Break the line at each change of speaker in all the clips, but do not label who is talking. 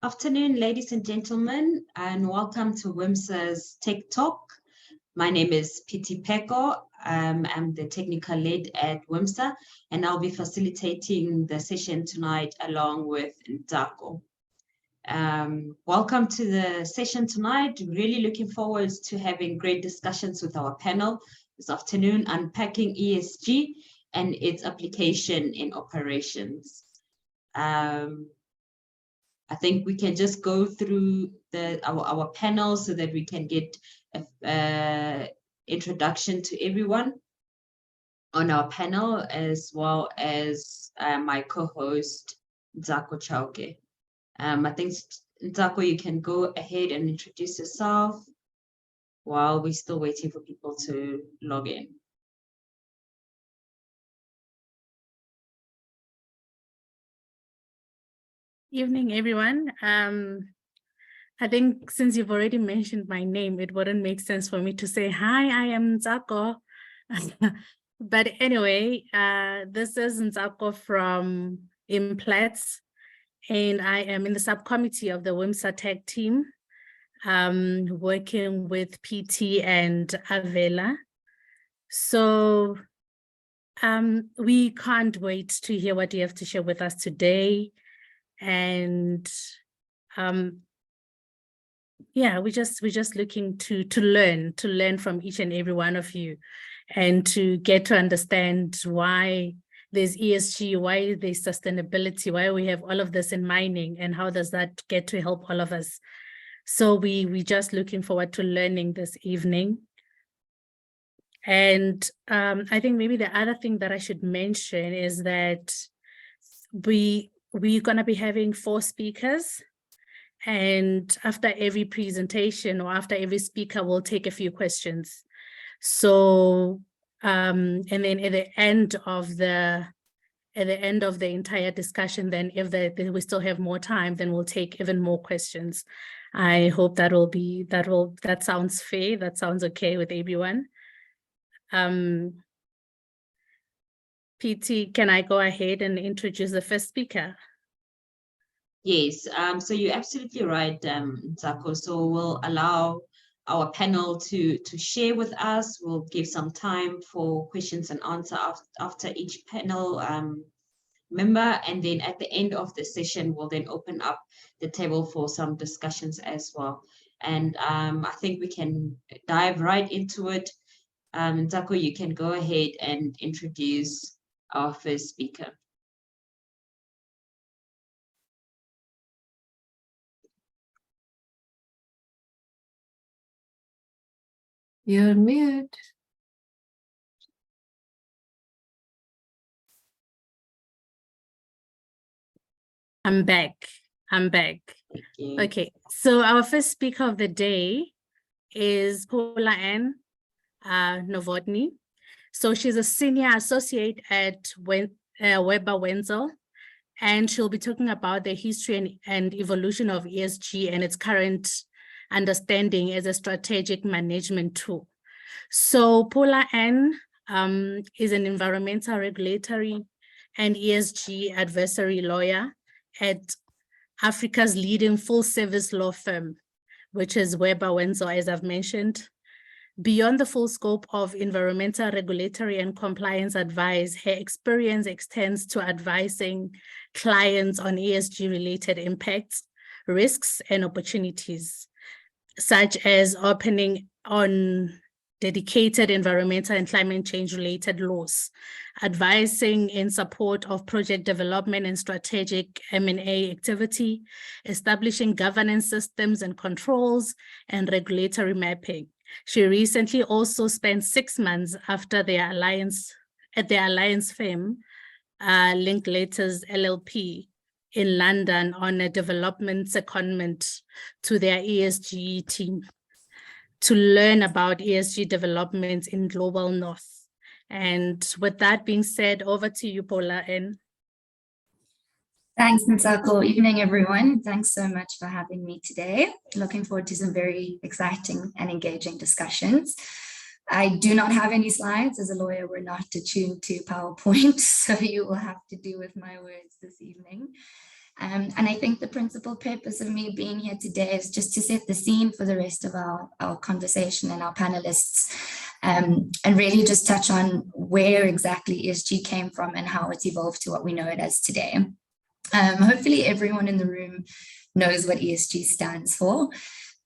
Afternoon, ladies and gentlemen, and welcome to WIMSA's Tech Talk. My name is 𝗍𝗶𝗁. I'm the technical lead at WIMSA, and I'll be facilitating the session tonight along with 𝗧𝗲𝗁. Welcome to the session tonight. Really looking forward to having great discussions with our panel this afternoon, unpacking ESG and its application in operations. I think we can just go through our panel so that we can get an introduction to everyone on our panel, as well as my co-host, 𝗧𝗲𝗁. I think, 𝗧𝗲𝗁, you can go ahead and introduce yourself while we're still waiting for people to log in.
Evening, everyone. I think since you've already mentioned my name, it wouldn't make sense for me to say, hi, I am 𝗧𝗲𝗁. But anyway, this is 𝗧𝗲𝗁 from 𝗪𝗫, and I am in the subcommittee of the WIMSA Tech team, working with PT and Avela. So we can't wait to hear what you have to share with us today. And yeah, we're just looking to learn from each and every one of you, and to get to understand why there's ESG, why there's sustainability, why we have all of this in mining, and how does that get to help all of us. So we're just looking forward to learning this evening. And I think maybe the other thing that I should mention is that we're going to be having 4 speakers, and after every presentation or after every speaker, we'll take a few questions. So, and then at the end of the entire discussion, then if we still have more time, then we'll take even more questions. I hope that sounds fair. That sounds okay with everyone. PT, can I go ahead and introduce the first speaker?
Yes, so you're absolutely right, 𝗧𝗲𝗁. So we'll allow our panel to share with us. We'll give some time for questions and answer after each panel member. And then at the end of the session, we'll then open up the table for some discussions as well. And I think we can dive right into it. 𝗧𝗲𝗁, you can go ahead and introduce our first speaker.
You're on mute.
I'm back. Okay, so our first speaker of the day is Paula Ann Nowotny. So she's a senior associate at 𝗪𝗶𝗁, and she'll be talking about the history and evolution of ESG and its current understanding as a strategic management tool. So Paula Ann is an environmental regulatory and ESG advisory lawyer at Africa's leading full-service law firm, which is 𝗪𝗶𝗁, as I've mentioned. Beyond the full scope of environmental regulatory and compliance advice, her experience extends to advising clients on ESG-related impacts, risks, and opportunities, such as opening on dedicated environmental and climate change-related laws, advising in support of project development and strategic M&A activity, establishing governance systems and controls, and regulatory mapping. She recently also spent 6 months after their alliance at the alliance firm, Linklaters LLP, in London on a development secondment to their ESG team to learn about ESG developments in Global North. And with that being said, over to you, Paula Ann.
Thanks, 𝗧𝗁𝗁. Evening, everyone. Thanks so much for having me today. Looking forward to some very exciting and engaging discussions. I do not have any slides. As a lawyer, we're not attuned to PowerPoint, so you will have to do with my words this evening. And I think the principal purpose of me being here today is just to set the scene for the rest of our conversation and our panelists, and really just touch on where exactly ESG came from and how it's evolved to what we know it as today. Hopefully everyone in the room knows what ESG stands for.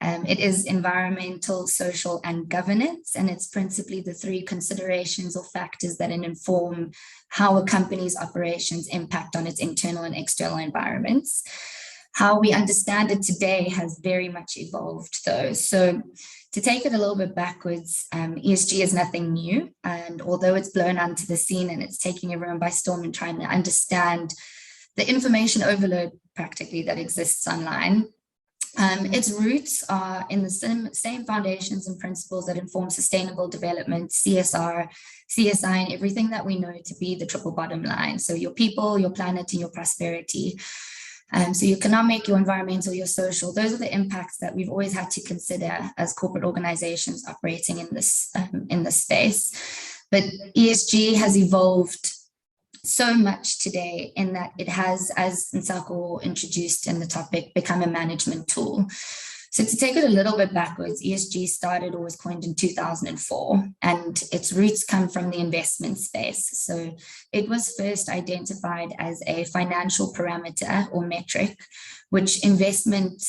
It is environmental, social, and governance, and it's principally the three considerations or factors that inform how a company's operations impact on its internal and external environments. How we understand it today has very much evolved though. So to take it a little bit backwards, ESG is nothing new, and although it's blown onto the scene and it's taking everyone by storm and trying to understand the information overload practically that exists online, its roots are in the same foundations and principles that inform sustainable development, CSR, CSI, and everything that we know to be the triple bottom line. So your people, your planet, and your prosperity. So your economic, your environmental, your social, those are the impacts that we've always had to consider as corporate organizations operating in this space. But ESG has evolved so much today in that it has, as 𝗪𝗪𝗂 introduced in the topic, become a management tool. So to take it a little bit backwards, ESG started or was coined in 2004, and its roots come from the investment space. So it was first identified as a financial parameter or metric, which investment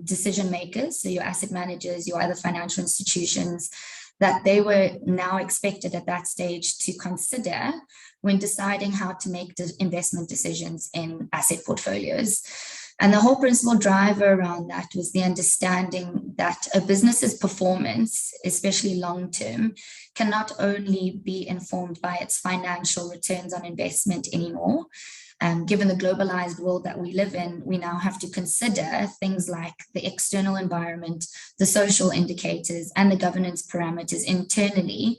decision makers, so your asset managers, your other financial institutions, that they were now expected at that stage to consider when deciding how to make investment decisions in asset portfolios. And the whole principal driver around that was the understanding that a business's performance, especially long-term, can not only be informed by its financial returns on investment anymore. Given the globalized world that we live in, we now have to consider things like the external environment, the social indicators, and the governance parameters internally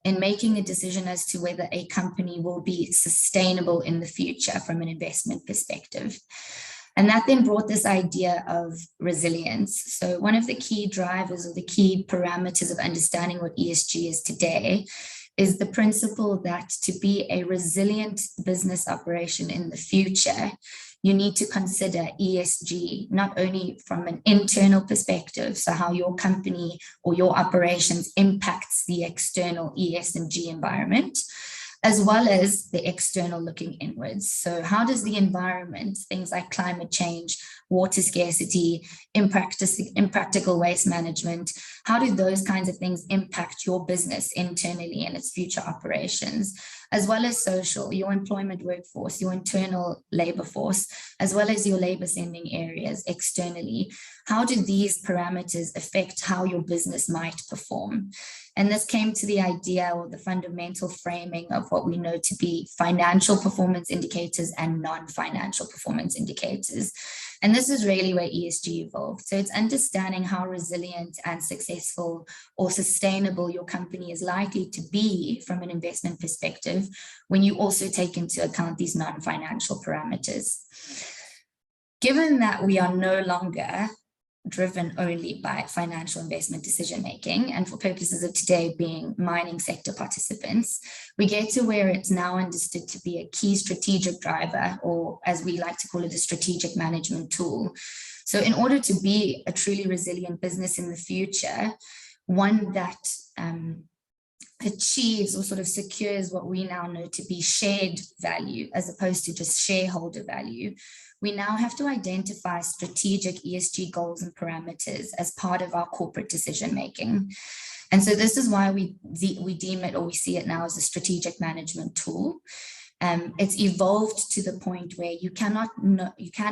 in making a decision as to whether a company will be sustainable in the future from an investment perspective. And that then brought this idea of resilience. So one of the key drivers or the key parameters of understanding what ESG is today is the principle that to be a resilient business operation in the future, you need to consider ESG, not only from an internal perspective, so how your company or your operations impacts the external ES and G environment, as well as the external looking inwards. So how does the environment, things like climate change, water scarcity, impractical waste management, how do those kinds of things impact your business internally and its future operations, as well as social, your employment workforce, your internal labor force, as well as your labor sending areas externally? How do these parameters affect how your business might perform? And this came to the idea or the fundamental framing of what we know to be financial performance indicators and non-financial performance indicators. And this is really where ESG evolved. So it's understanding how resilient and successful or sustainable your company is likely to be from an investment perspective when you also take into account these non-financial parameters. Given that we are no longer driven only by financial investment decision-making, and for purposes of today being mining sector participants, we get to where it's now understood to be a key strategic driver, or as we like to call it, a strategic management tool. So in order to be a truly resilient business in the future, one that achieves or sort of secures what we now know to be shared value as opposed to just shareholder value, we now have to identify strategic ESG goals and parameters as part of our corporate decision-making. And so this is why we deem it, or we see it now as a strategic management tool. It's evolved to the point where you can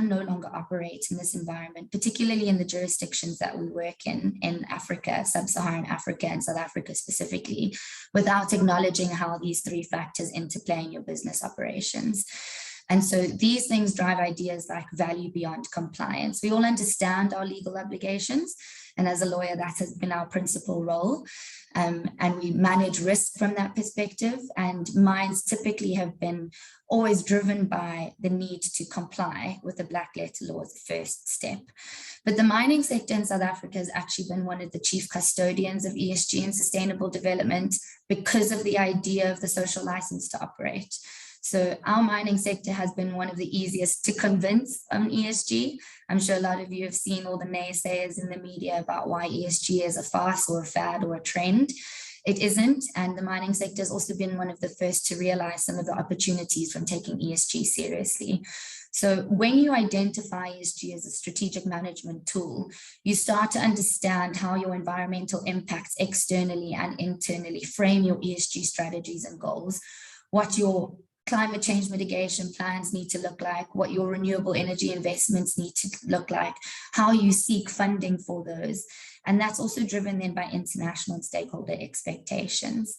no longer operate in this environment, particularly in the jurisdictions that we work in Africa, sub-Saharan Africa and South Africa specifically, without acknowledging how these three factors interplay in your business operations. And so these things drive ideas like value beyond compliance. We all understand our legal obligations, and as a lawyer, that has been our principal role. And we manage risk from that perspective, and mines typically have been always driven by the need to comply with the black letter law as the first step. But the mining sector in South Africa has actually been one of the chief custodians of ESG and sustainable development because of the idea of the social license to operate. So our mining sector has been one of the easiest to convince on ESG. I'm sure a lot of you have seen all the naysayers in the media about why ESG is a farce or a fad or a trend. It isn't, and the mining sector has also been one of the first to realize some of the opportunities from taking ESG seriously. So when you identify ESG as a strategic management tool, you start to understand how your environmental impacts externally and internally frame your ESG strategies and goals, what your climate change mitigation plans need to look like, what your renewable energy investments need to look like, how you seek funding for those. And that's also driven then by international and stakeholder expectations.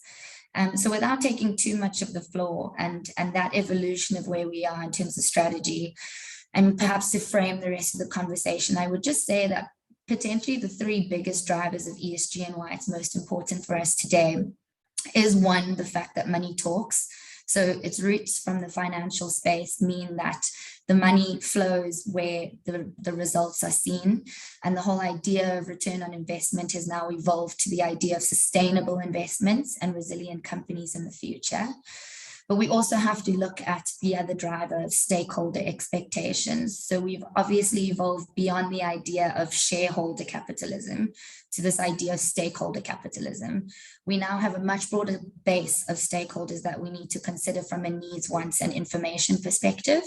So without taking too much of the floor and that evolution of where we are in terms of strategy, and perhaps to frame the rest of the conversation, I would just say that potentially the three biggest drivers of ESG and why it's most important for us today is one, the fact that money talks. So its roots from the financial space mean that the money flows where the results are seen. And the whole idea of return on investment has now evolved to the idea of sustainable investments and resilient companies in the future. But we also have to look at the other driver of stakeholder expectations. So we've obviously evolved beyond the idea of shareholder capitalism to this idea of stakeholder capitalism. We now have a much broader base of stakeholders that we need to consider from a needs, wants, and information perspective.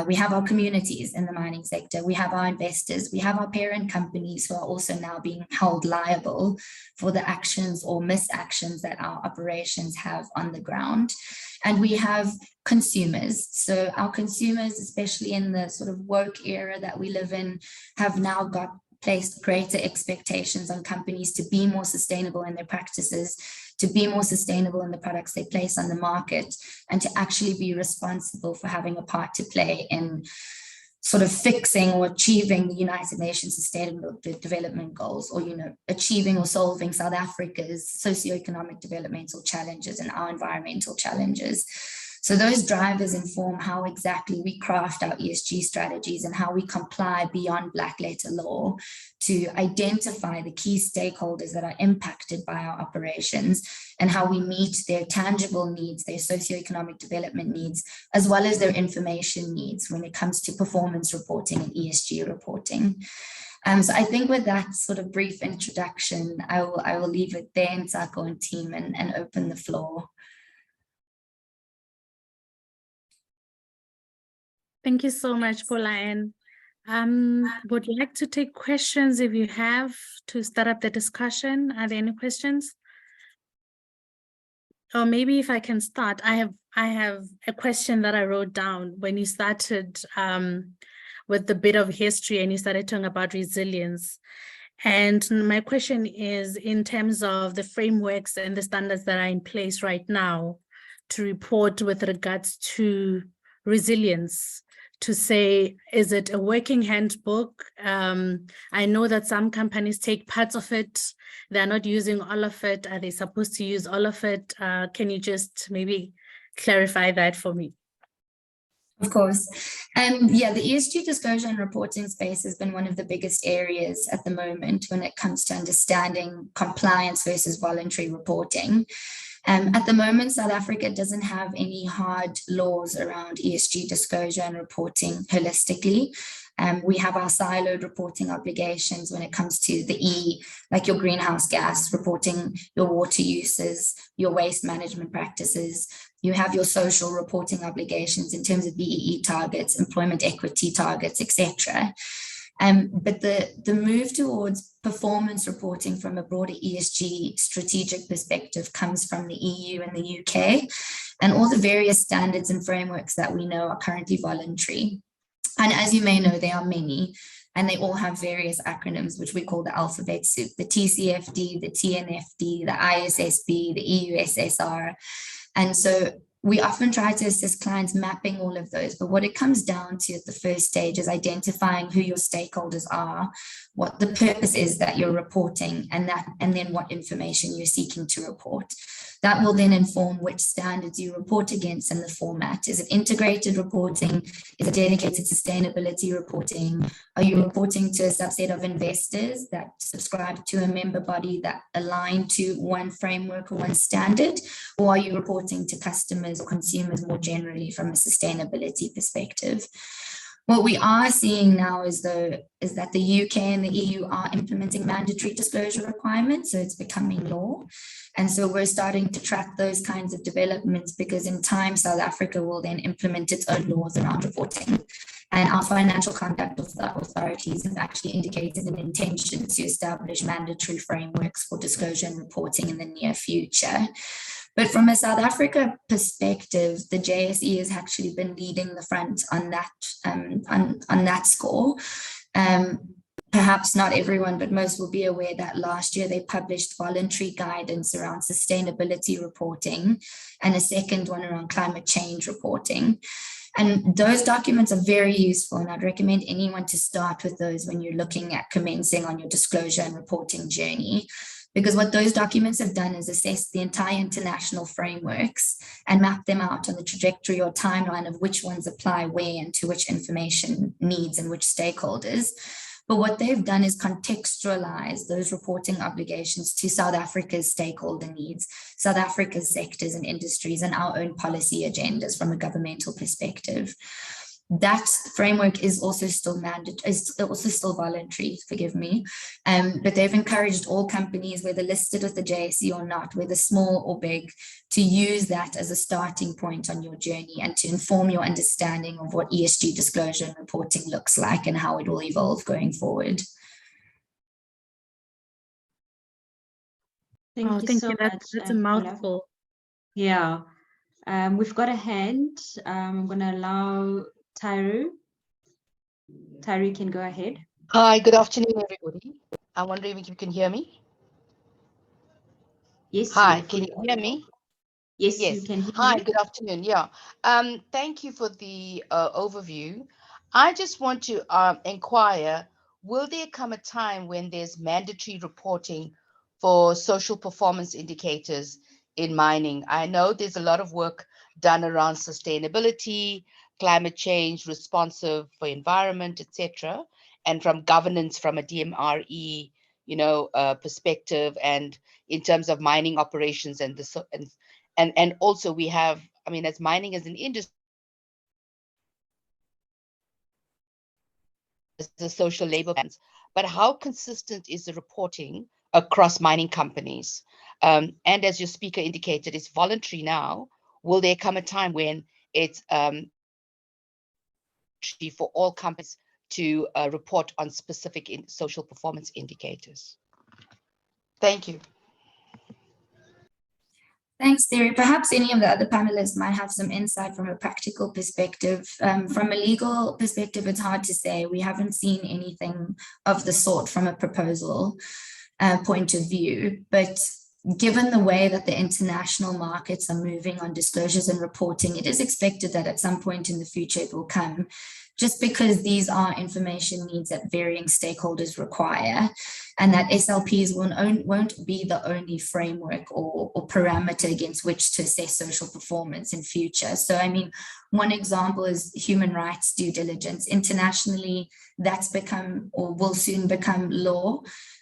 We have our communities in the mining sector, we have our investors, we have our parent companies who are also now being held liable for the actions or misactions that our operations have on the ground. And we have consumers. So our consumers, especially in the sort of woke era that we live in, have now placed greater expectations on companies to be more sustainable in their practices, to be more sustainable in the products they place on the market, and to actually be responsible for having a part to play in sort of fixing or achieving the United Nations Sustainable Development Goals, or, achieving or solving South Africa's socioeconomic developmental challenges and our environmental challenges. So those drivers inform how exactly we craft our ESG strategies and how we comply beyond black letter law to identify the key stakeholders that are impacted by our operations and how we meet their tangible needs, their socioeconomic development needs, as well as their information needs when it comes to performance reporting and ESG reporting. So I think with that sort of brief introduction, I will leave it there, 𝗪𝗪 and team, and open the floor.
Thank you so much, Paula. Would like to take questions if you have to start up the discussion. Are there any questions? Or maybe if I can start, I have a question that I wrote down when you started with the bit of history and you started talking about resilience. And my question is, in terms of the frameworks and the standards that are in place right now to report with regards to resilience, to say, is it a working handbook? I know that some companies take parts of it. They're not using all of it. Are they supposed to use all of it? Can you just maybe clarify that for me?
Of course. Yeah, the ESG disclosure and reporting space has been one of the biggest areas at the moment when it comes to understanding compliance versus voluntary reporting. At the moment, South Africa doesn't have any hard laws around ESG disclosure and reporting holistically. We have our siloed reporting obligations when it comes to the E, like your greenhouse gas reporting, your water uses, your waste management practices. You have your social reporting obligations in terms of BEE targets, employment equity targets, etc. But the move towards performance reporting from a broader ESG strategic perspective comes from the EU and the UK, and all the various standards and frameworks that we know are currently voluntary. And as you may know, there are many, and they all have various acronyms, which we call the alphabet soup: the TCFD, the TNFD, the ISSB, the EUSSR. And so we often try to assist clients mapping all of those, but what it comes down to at the first stage is identifying who your stakeholders are, what the purpose is that you're reporting, and then what information you're seeking to report. That will then inform which standards you report against and the format. Is it integrated reporting? Is it dedicated sustainability reporting? Are you reporting to a subset of investors that subscribe to a member body that align to one framework or one standard? Or are you reporting to customers customers or consumers more generally from a sustainability perspective. What we are seeing now is that the UK and the EU are implementing mandatory disclosure requirements, so it's becoming law. And so we're starting to track those kinds of developments, because in time, South Africa will then implement its own laws around reporting. And our financial conduct authorities have actually indicated an intention to establish mandatory frameworks for disclosure and reporting in the near future. But from a South Africa perspective, the JSE has actually been leading the front on that score. Perhaps not everyone, but most will be aware that last year they published voluntary guidance around sustainability reporting and a second one around climate change reporting. And those documents are very useful, and I'd recommend anyone to start with those when you're looking at commencing on your disclosure and reporting journey. Because what those documents have done is assess the entire international frameworks and map them out on the trajectory or timeline of which ones apply where and to which information needs and which stakeholders. But what they've done is contextualize those reporting obligations to South Africa's stakeholder needs, South Africa's sectors and industries, and our own policy agendas from a governmental perspective. That framework is also still voluntary, forgive me, but they've encouraged all companies, whether listed with the JSE or not, whether small or big, to use that as a starting point on your journey and to inform your understanding of what ESG disclosure and reporting looks like and how it will evolve going forward.
Thank you so much.
That's a mouthful.
Yeah, we've got a hand. I'm going to allow Tyru. Tyru, can go ahead.
Hi, good afternoon, everybody. I'm wondering if you can hear me.
Yes.
Hi, can you hear me?
Yes, you can hear
Hi,
me.
good afternoon. Yeah. Thank you for the overview. I just want to inquire, will there come a time when there's mandatory reporting for social performance indicators in mining? I know there's a lot of work done around sustainability, climate change, responsive for environment, etc., and from governance from a DMRE, perspective, and in terms of mining operations and also we have, I mean, as mining as an industry, the social labor plans, but how consistent is the reporting across mining companies? And as your speaker indicated, it's voluntary now. Will there come a time when it's for all companies to report on specific social performance indicators? Thank you.
Thanks, Theory. Perhaps any of the other panelists might have some insight from a practical perspective. From a legal perspective, it's hard to say. We haven't seen anything of the sort from a proposal point of view, but given the way that the international markets are moving on disclosures and reporting, it is expected that at some point in the future it will come, just because these are information needs that varying stakeholders require, and that SLPs won't be the only framework or parameter against which to assess social performance in future. So, I mean, one example is human rights due diligence. Internationally, that's become or will soon become law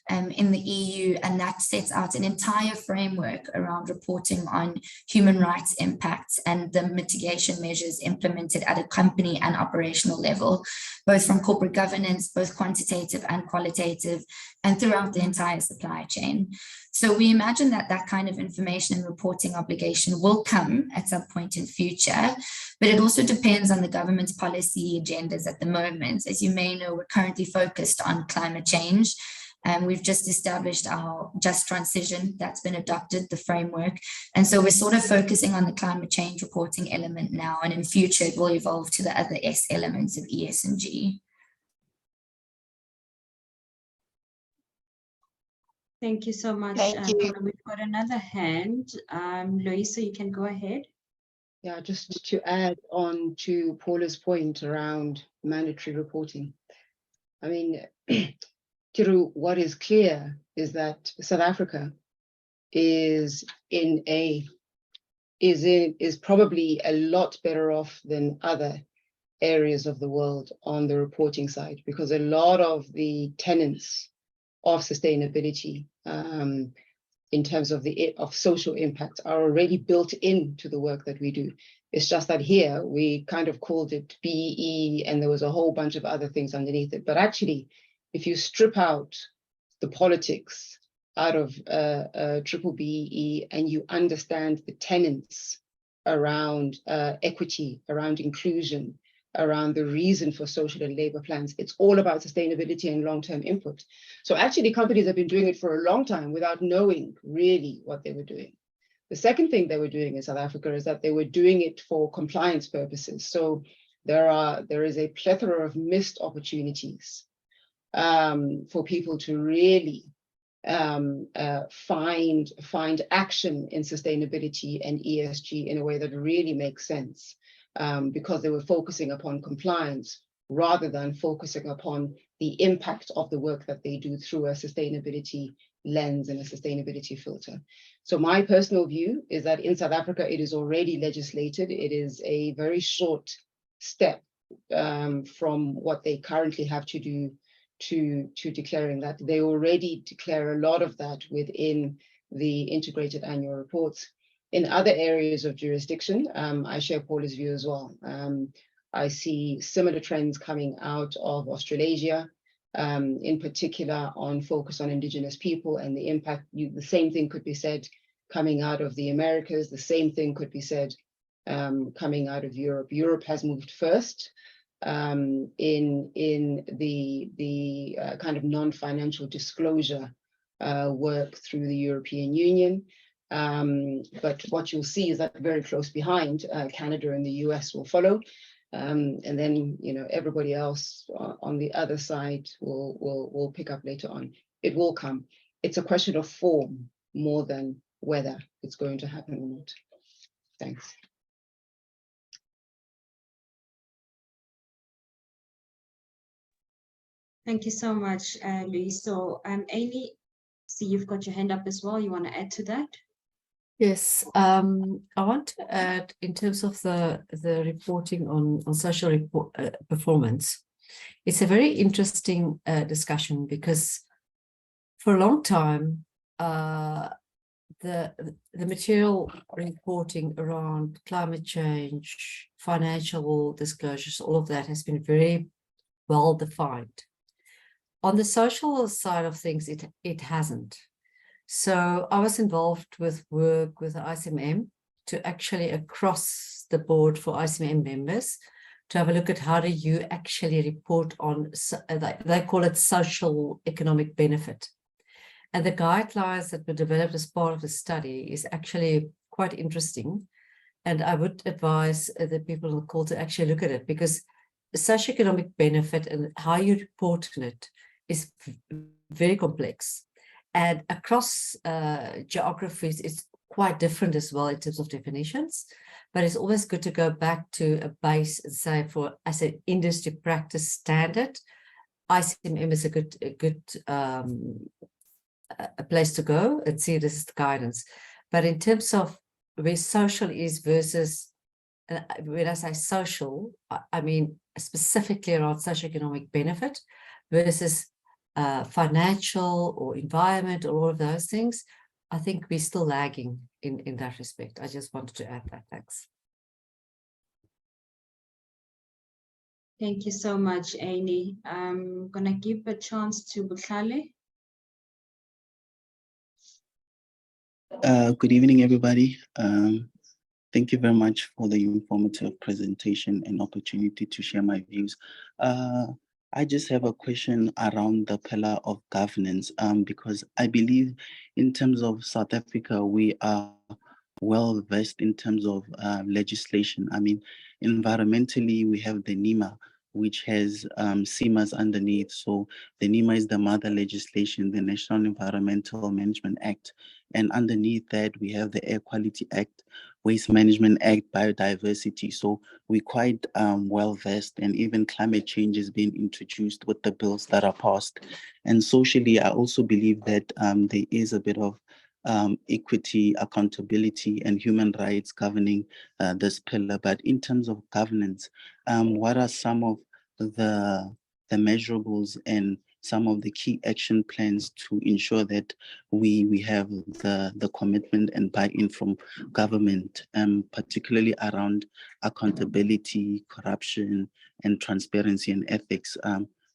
in the EU, and that sets out an entire framework around reporting on human rights impacts and the mitigation measures implemented at a company and operational level, both from corporate governance, both quantitative and qualitative, and throughout the entire supply chain. So we imagine that that kind of information and reporting obligation will come at some point in future, but it also depends on the government's policy agendas at the moment. As you may know, we're currently focused on climate change. We've just established our just transition that's been adopted, the framework. And so we're sort of focusing on the climate change reporting element now, and in future it will evolve to the other S elements of ES and G.
Thank you so much.
Thank you.
We've got another hand. louisa, you can go ahead.
Yeah, just to add on to Paula's point around mandatory reporting. I mean, Tiru, what is clear is that South Africa is probably a lot better off than other areas of the world on the reporting side, because a lot of the tenets of sustainability in terms of social impact are already built into the work that we do. It's just that here we kind of called it BE, and there was a whole bunch of other things underneath it. But actually, if you strip out the politics out of 𝗶𝗶HE and you understand the tenets around equity, around inclusion, around the reason for social and labor plans, it's all about sustainability and long-term input. So actually companies have been doing it for a long time without knowing really what they were doing. The second thing they were doing in South Africa is that they were doing it for compliance purposes. So there is a plethora of missed opportunities for people to really find action in sustainability and ESG in a way that really makes sense, because they were focusing upon compliance rather than focusing upon the impact of the work that they do through a sustainability lens and a sustainability filter. So my personal view is that in South Africa, it is already legislated. It is a very short step from what they currently have to do to declaring that. They already declare a lot of that within the integrated annual reports. In other areas of jurisdiction, I share Paula's view as well. I see similar trends coming out of Australasia, in particular on focus on indigenous people and the impact. The same thing could be said coming out of the Americas. The same thing could be said coming out of Europe. Europe has moved first in the kind of non-financial disclosure work through the European Union. But what you'll see is that very close behind, Canada and the US will follow. And then, you know, everybody else on the other side will pick up later on. It will come. It's a question of form more than whether it's going to happen or not. Thanks.
Thank you so much, Louise. So, Amy, see you've got your hand up as well. You want to add to that?
Yes, I want to add in terms of the reporting on social performance. It's a very interesting discussion because for a long time, the material reporting around climate change, financial disclosures, all of that has been very well defined. On the social side of things, it hasn't. So I was involved with work with the ICMM to actually across the board for ICMM members to have a look at how do you actually report on, they call it social economic benefit. And the guidelines that were developed as part of the study is actually quite interesting. And I would advise the people on the call to actually look at it, because socioeconomic benefit and how you report on it is very complex. And across geographies, it's quite different as well in terms of definitions. But it's always good to go back to a base and say, for as an industry practice standard, ICMM is a good place to go and see this is the guidance. But in terms of where social is versus, when I say social, I mean specifically around socioeconomic benefit versus financial or environment or all of those things, I think we're still lagging in that respect. I just wanted to add that. Thanks.
Thank you so much, Amy. I'm going to give a chance to Bukhale.
Good evening, everybody. Thank you very much for the informative presentation and opportunity to share my views. I just have a question around the pillar of governance, because I believe in terms of South Africa, we are well versed in terms of legislation. I mean, environmentally, we have the NEMA, which has CMAs underneath. So the NEMA is the mother legislation, the National Environmental Management Act. And underneath that, we have the Air Quality Act, Waste Management Act, Biodiversity. So we're quite well versed, and even climate change is being introduced with the bills that are passed. And socially, I also believe that there is a bit of equity, accountability, and human rights governing this pillar. But in terms of governance, what are some of the measurables and some of the key action plans to ensure that we have the commitment and buy-in from government, particularly around accountability, corruption, and transparency and ethics?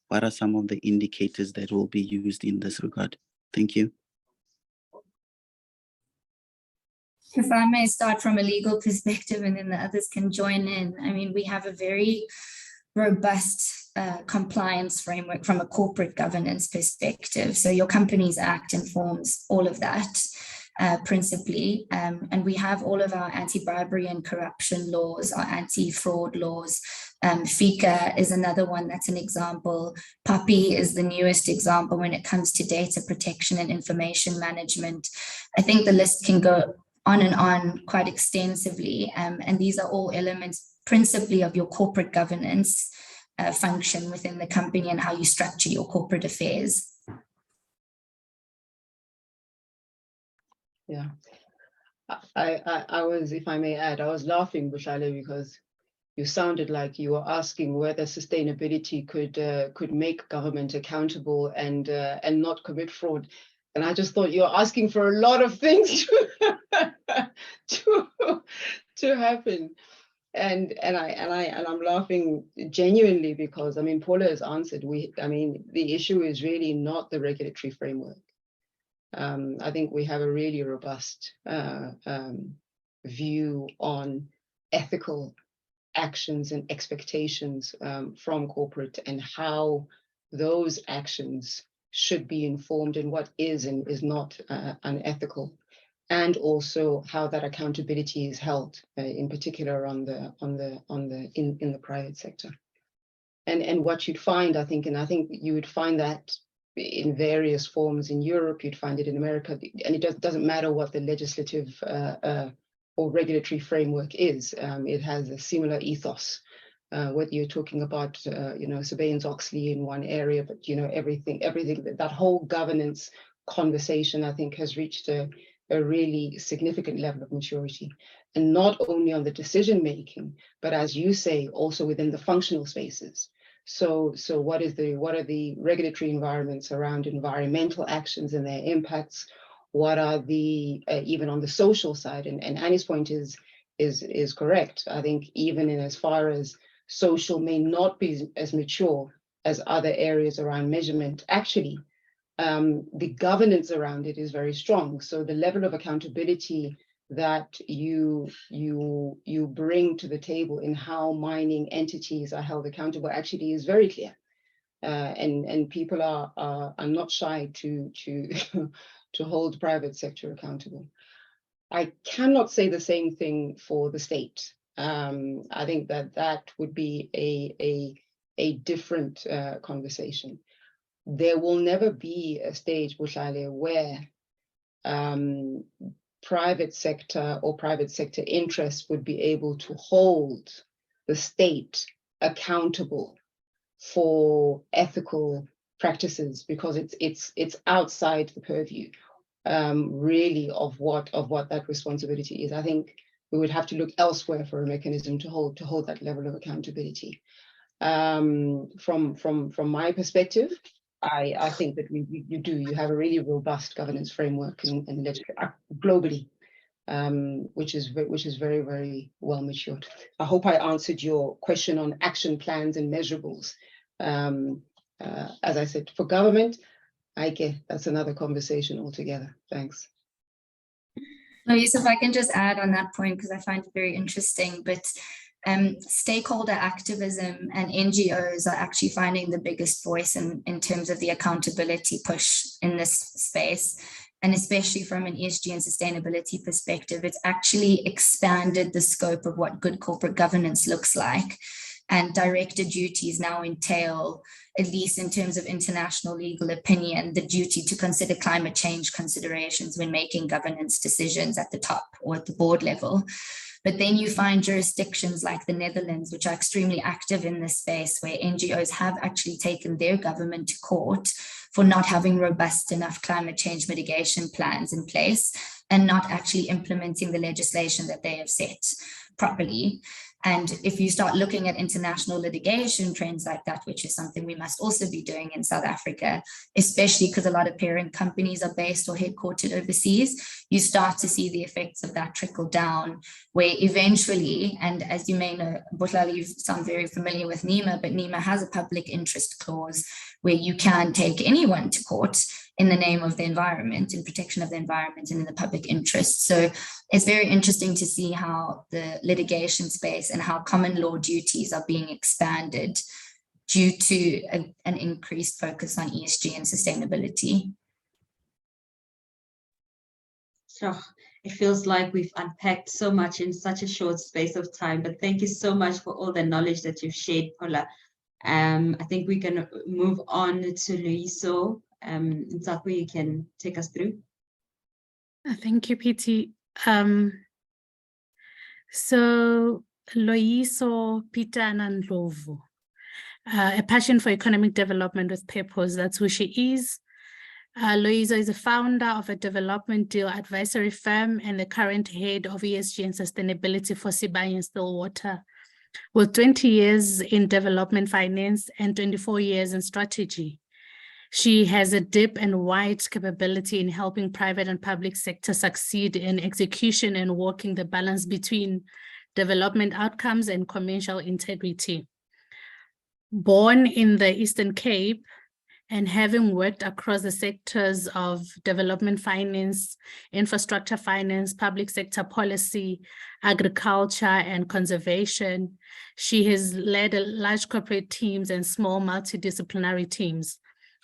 What are some of the indicators that will be used in this regard? Thank you.
If I may start from a legal perspective and then the others can join in. I mean, we have a very robust compliance framework from a corporate governance perspective. So your Companies Act informs all of that principally. And we have all of our anti-bribery and corruption laws, our anti-fraud laws. 𝗍𝗂 is another one that's an example. 𝗪𝗑 is the newest example when it comes to data protection and information management. I think the list can go on and on quite extensively. And these are all elements principally of your corporate governance function within the company and how you structure your corporate affairs.
Yeah, I was, if I may add, I was laughing, 𝗪𝗫𝗁, because you sounded like you were asking whether sustainability could make government accountable and not commit fraud. And I just thought you're asking for a lot of things to happen. And I'm laughing genuinely because, I mean, Paula has answered. I mean, the issue is really not the regulatory framework. I think we have a really robust view on ethical actions and expectations from corporate and how those actions should be informed in what is and is not unethical, and also how that accountability is held, in particular in the private sector. And what you'd find, I think you would find that in various forms in Europe, you'd find it in America, and it doesn't matter what the legislative or regulatory framework is. It has a similar ethos. Whether you're talking about, Sarbanes-Oxley in one area, but, everything, that whole governance conversation, I think, has reached a really significant level of maturity. And not only on the decision-making, but as you say, also within the functional spaces. So what are the regulatory environments around environmental actions and their impacts? What are the, even on the social side, and Annie's point is correct. I think even in as far as social may not be as mature as other areas around measurement, actually, the governance around it is very strong. So the level of accountability that you bring to the table in how mining entities are held accountable actually is very clear. And people are not shy to hold private sector accountable. I cannot say the same thing for the state. I think that would be a different conversation. There will never be a stage, 𝗪𝗫𝗁, where private sector or private sector interests would be able to hold the state accountable for ethical practices, because it's outside the purview really of what that responsibility is. I think we would have to look elsewhere for a mechanism to hold that level of accountability. From my perspective, I think that you have a really robust governance framework and globally, which is very, very well matured. I hope I answered your question on action plans and measurables. As I said, for government, that's another conversation altogether. Thanks.
No, Yusuf, I can just add on that point because I find it very interesting, but stakeholder activism and NGOs are actually finding the biggest voice in terms of the accountability push in this space. And especially from an ESG and sustainability perspective, it's actually expanded the scope of what good corporate governance looks like. And director duties now entail, at least in terms of international legal opinion, the duty to consider climate change considerations when making governance decisions at the top or at the board level. But then you find jurisdictions like the Netherlands, which are extremely active in this space, where NGOs have actually taken their government to court for not having robust enough climate change mitigation plans in place and not actually implementing the legislation that they have set properly. And if you start looking at international litigation trends like that, which is something we must also be doing in South Africa, especially because a lot of parent companies are based or headquartered overseas, you start to see the effects of that trickle down, where eventually, and as you may know, Botlali, you sound very familiar with NEMA, but NEMA has a public interest clause where you can take anyone to court in the name of the environment, in protection of the environment and in the public interest. So it's very interesting to see how the litigation space and how common law duties are being expanded due to an increased focus on ESG and sustainability.
So it feels like we've unpacked so much in such a short space of time, but thank you so much for all the knowledge that you've shared, Paula. I think we can move on to Loyiso. Nsako, you can take us through.
Thank you, PT. So Loyiso Pitana Ndlovu, a passion for economic development with purpose. That's who she is. Loyiso is a founder of a development deal advisory firm and the current head of ESG and sustainability for 𝗪𝗂𝗰, with 20 years in development finance and 24 years in strategy. She has a deep and wide capability in helping private and public sector succeed in execution and walking the balance between development outcomes and commercial integrity. Born in the Eastern Cape and having worked across the sectors of development finance, infrastructure finance, public sector policy, agriculture, and conservation, she has led large corporate teams and small multidisciplinary teams,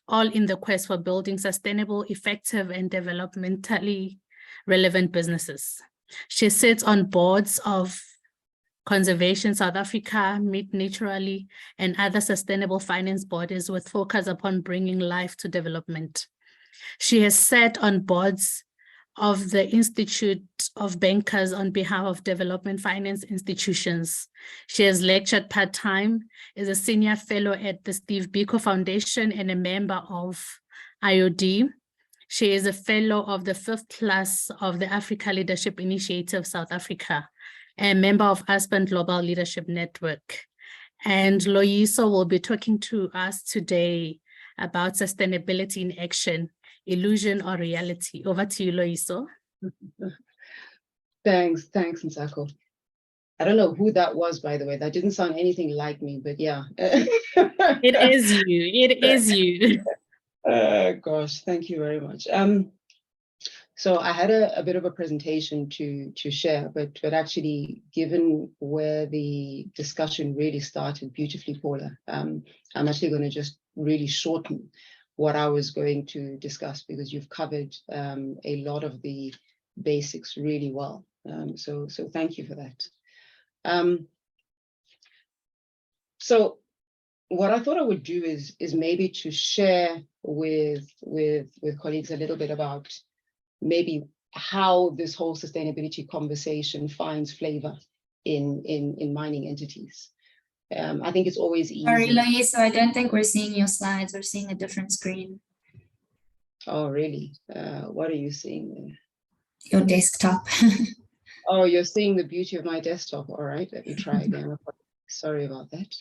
all in the quest for building sustainable, effective, and developmentally relevant businesses. She sits on boards of Conservation South Africa, Meet Naturally, and other sustainable finance bodies with focus upon bringing life to development. She has sat on boards of the Institute of Bankers on behalf of development finance institutions. She has lectured part-time, is a senior fellow at the Steve Biko Foundation and a member of IOD. She is a fellow of the 5th class of the Africa Leadership Initiative South Africa, a member of Aspen Global Leadership Network. And Loyiso will be talking to us today about sustainability in action, illusion or reality. Over to you, Loyiso.
Thanks, Nsako. I don't know who that was, by the way. That didn't sound anything like me, but yeah.
It is you, it is you.
Gosh, thank you very much. So I had a bit of a presentation to share, but actually, given where the discussion really started beautifully, Paula, I'm actually going to just really shorten what I was going to discuss because you've covered a lot of the basics really well. So thank you for that. So what I thought I would do is maybe to share with colleagues a little bit about maybe how this whole sustainability conversation finds flavor in mining entities. I think it's always easy.
Sorry, Loyiso, I don't think we're seeing your slides. We're seeing a different screen.
Oh, really? What are you seeing there?
Your desktop.
Oh, you're seeing the beauty of my desktop. All right, let me try again. Sorry about that.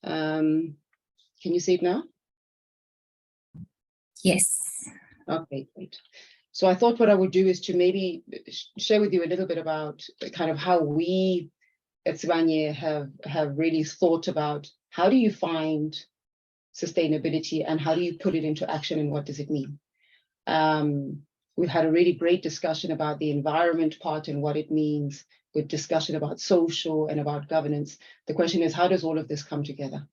Can you see it now?
Yes.
Okay, great. So I thought what I would do is to maybe share with you a little bit about kind of how we at 𝗪𝗪𝗔 have really thought about how do you find sustainability and how do you put it into action and what does it mean? We've had a really great discussion about the environment part and what it means, good discussion about social and about governance. The question is, how does all of this come together?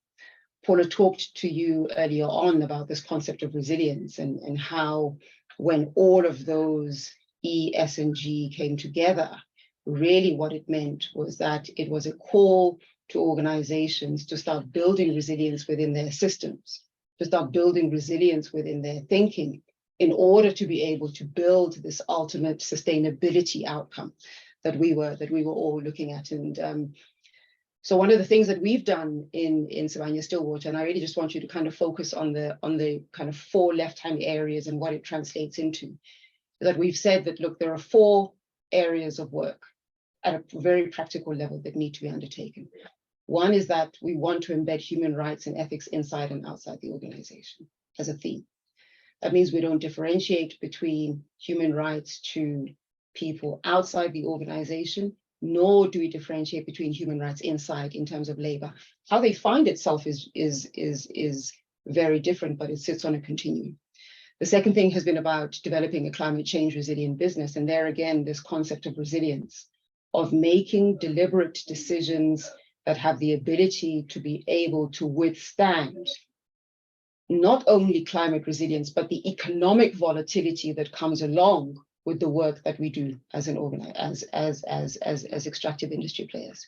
Paula talked to you earlier on about this concept of resilience and how when all of those E, S, and G came together, really what it meant was that it was a call to organizations to start building resilience within their systems, to start building resilience within their thinking in order to be able to build this ultimate sustainability outcome that we were all looking at. And so one of the things that we've done in 𝗪𝗪𝗔, and I really just want you to kind of focus on the kind of 4 left-hand areas and what it translates into, is that we've said that, look, there are 4 areas of work. at a very practical level that need to be undertaken. One is that we want to embed human rights and ethics inside and outside the organization as a theme. That means we don't differentiate between human rights to people outside the organization, nor do we differentiate between human rights inside in terms of labor. How they find itself is very different, but it sits on a continuum. The second thing has been about developing a climate change resilient business. And there again, this concept of resilience, of making deliberate decisions that have the ability to be able to withstand not only climate resilience, but the economic volatility that comes along with the work that we do as an as extractive industry players.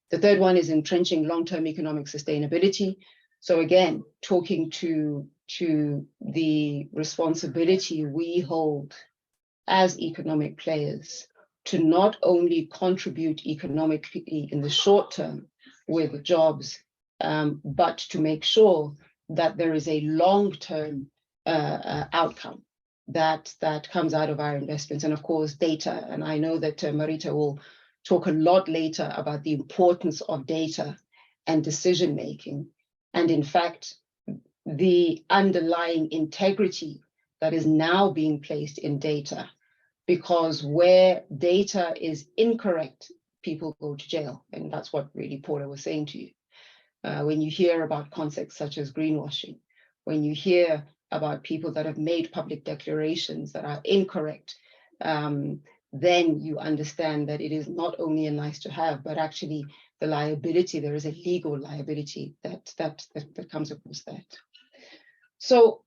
The third one is entrenching long-term economic sustainability. So again, talking to the responsibility we hold as economic players to not only contribute economically in the short term with jobs, but to make sure that there is a long-term outcome that comes out of our investments. And of course, data. And I know that Marita will talk a lot later about the importance of data and decision-making. And in fact, the underlying integrity that is now being placed in data, because where data is incorrect, people go to jail. And that's what really Paula was saying to you. When you hear about concepts such as greenwashing, when you hear about people that have made public declarations that are incorrect, then you understand that it is not only a nice to have, but actually the liability, there is a legal liability that comes across that. So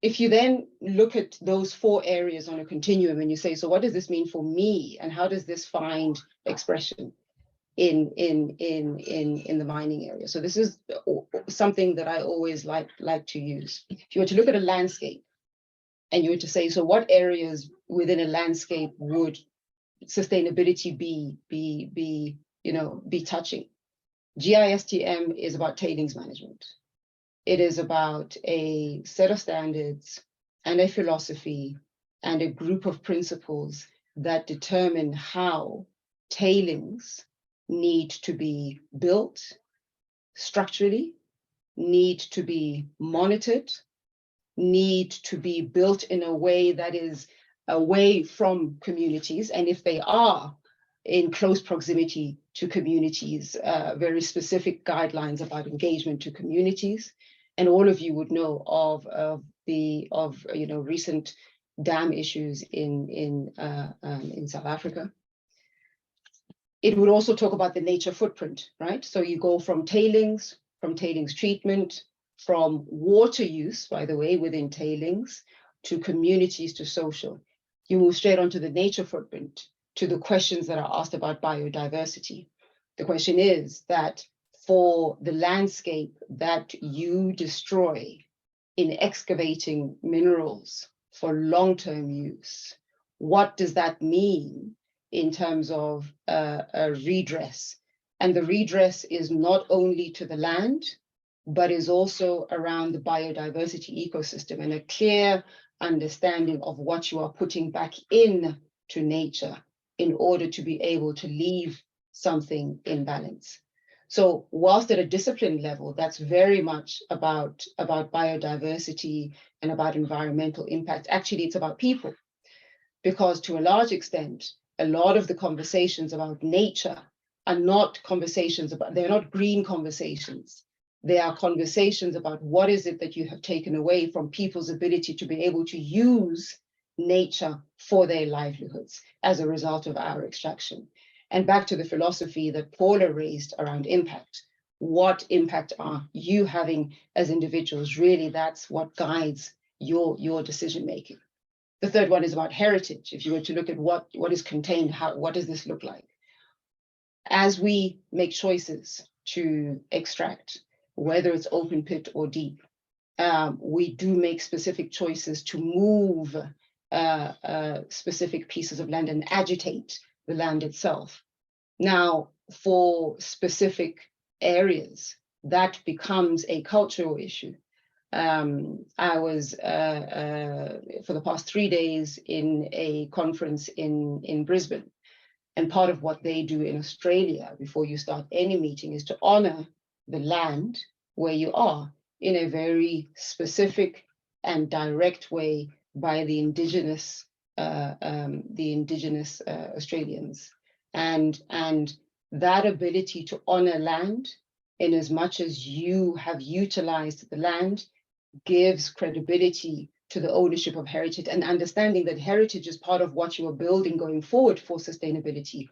if you then look at those 4 areas on a continuum and you say, so what does this mean for me? And how does this find expression in the mining area? So this is something that I always like to use. If you were to look at a landscape and you were to say, so what areas within a landscape would sustainability be touching? GISTM is about tailings management. It is about a set of standards and a philosophy and a group of principles that determine how tailings need to be built structurally, need to be monitored, need to be built in a way that is away from communities. And if they are in close proximity to communities, very specific guidelines about engagement to communities. And all of you would know of recent dam issues in South Africa. It would also talk about the nature footprint, right? So you go from tailings treatment, from water use, by the way, within tailings, to communities, to social. You move straight onto the nature footprint, to the questions that are asked about biodiversity. The question is that for the landscape that you destroy in excavating minerals for long-term use, what does that mean in terms of a redress? And the redress is not only to the land, but is also around the biodiversity ecosystem and a clear understanding of what you are putting back in to nature in order to be able to leave something in balance. So whilst at a discipline level, that's very much about biodiversity and about environmental impact. Actually, it's about people, because to a large extent, a lot of the conversations about nature are not conversations about, they're not green conversations. They are conversations about what is it that you have taken away from people's ability to be able to use nature for their livelihoods as a result of our extraction. And back to the philosophy that Paula raised around impact. What impact are you having as individuals? Really, that's what guides your decision making. The third one is about heritage. If you were to look at what is contained, what does this look like? As we make choices to extract, whether it's open pit or deep, we do make specific choices to move specific pieces of land and agitate the land itself. Now, for specific areas, that becomes a cultural issue. I was, for the past 3 days, in a conference in Brisbane, And part of what they do in Australia before you start any meeting is to honor the land where you are in a very specific and direct way by the indigenous Australians. And that ability to honor land, in as much as you have utilized the land, gives credibility to the ownership of heritage, and understanding that heritage is part of what you are building going forward for sustainability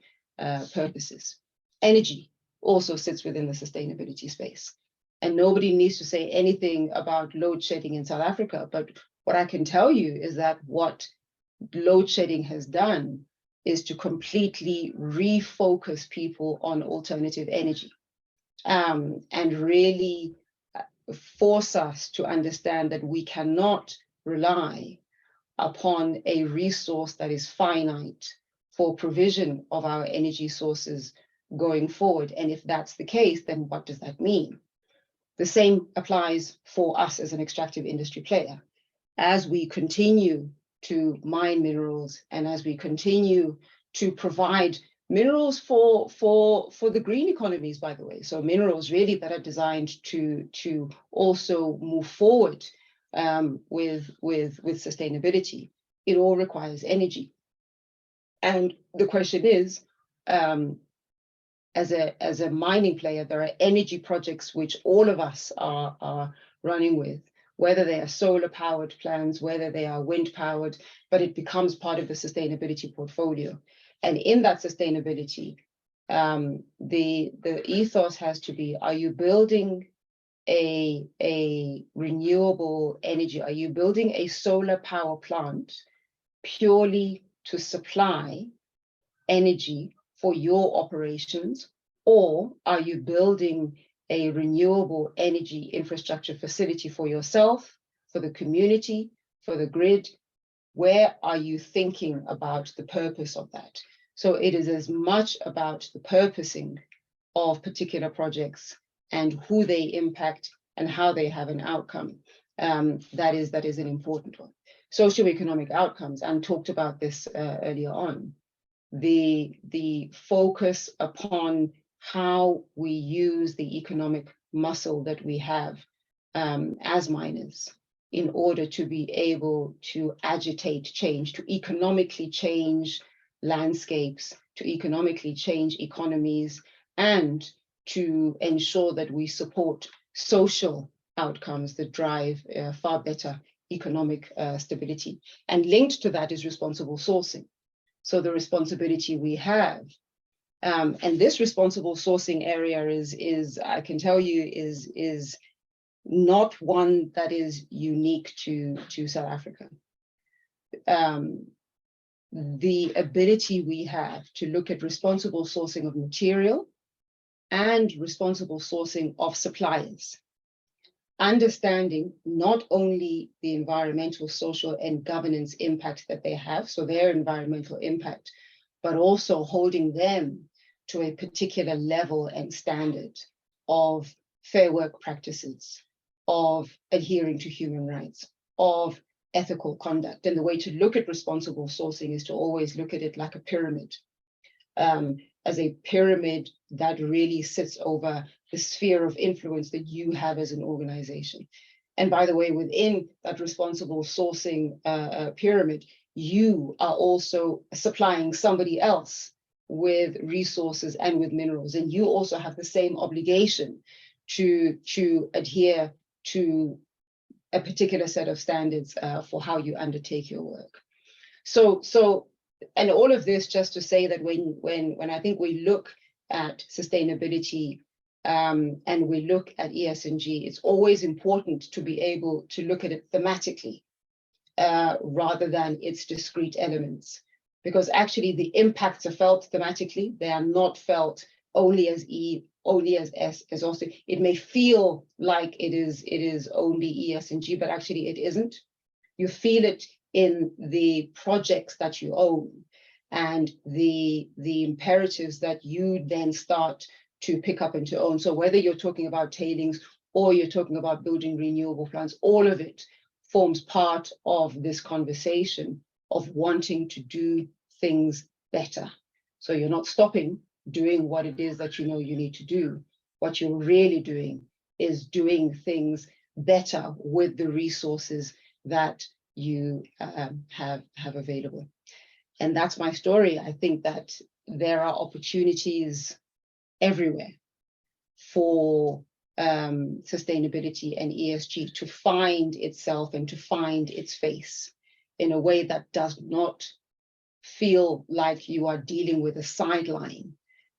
purposes. Energy also sits within the sustainability space. And nobody needs to say anything about load shedding in South Africa, but what I can tell you is that what load shedding has done is to completely refocus people on alternative energy, and really force us to understand that we cannot rely upon a resource that is finite for provision of our energy sources going forward. And if that's the case, then what does that mean? The same applies for us as an extractive industry player. As we continue to mine minerals, and as we continue to provide minerals for the green economies, by the way, so minerals really that are designed to also move forward with sustainability, it all requires energy. And the question is, as a mining player, there are energy projects which all of us are running with, whether they are solar powered plants, whether they are wind powered, but it becomes part of the sustainability portfolio. And in that sustainability, the ethos has to be, are you building a renewable energy? Are you building a solar power plant purely to supply energy for your operations? Or are you building a renewable energy infrastructure facility for yourself, for the community, for the grid? Where are you thinking about the purpose of that? So it is as much about the purposing of particular projects and who they impact and how they have an outcome. That is an important one. Socioeconomic outcomes, and talked about this earlier on. The focus upon how we use the economic muscle that we have as miners in order to be able to agitate change, to economically change landscapes, to economically change economies, and to ensure that we support social outcomes that drive far better economic stability. And linked to that is responsible sourcing. So the responsibility we have, and this responsible sourcing area is I can tell you, is not one that is unique to South Africa. The ability we have to look at responsible sourcing of material and responsible sourcing of suppliers, understanding not only the environmental, social, and governance impact that they have, so their environmental impact, but also holding them to a particular level and standard of fair work practices, of adhering to human rights, of ethical conduct. And the way to look at responsible sourcing is to always look at it like a pyramid, as a pyramid that really sits over the sphere of influence that you have as an organization. And by the way, within that responsible sourcing pyramid, you are also supplying somebody else with resources and with minerals. And you also have the same obligation to adhere to a particular set of standards for how you undertake your work. So, and all of this just to say that when I think we look at sustainability and we look at ESG, it's always important to be able to look at it thematically rather than its discrete elements, because actually the impacts are felt thematically. They are not felt only as E, only as S, as also. It may feel like it is only ESG, but actually it isn't. You feel it in the projects that you own and the imperatives that you then start to pick up and to own. So whether you're talking about tailings or you're talking about building renewable plants, all of it forms part of this conversation of wanting to do things better. So you're not stopping doing what it is that you know you need to do. What you're really doing is doing things better with the resources that you have available. And that's my story. I think that there are opportunities everywhere for sustainability and ESG to find itself and to find its face in a way that does not feel like you are dealing with a sideline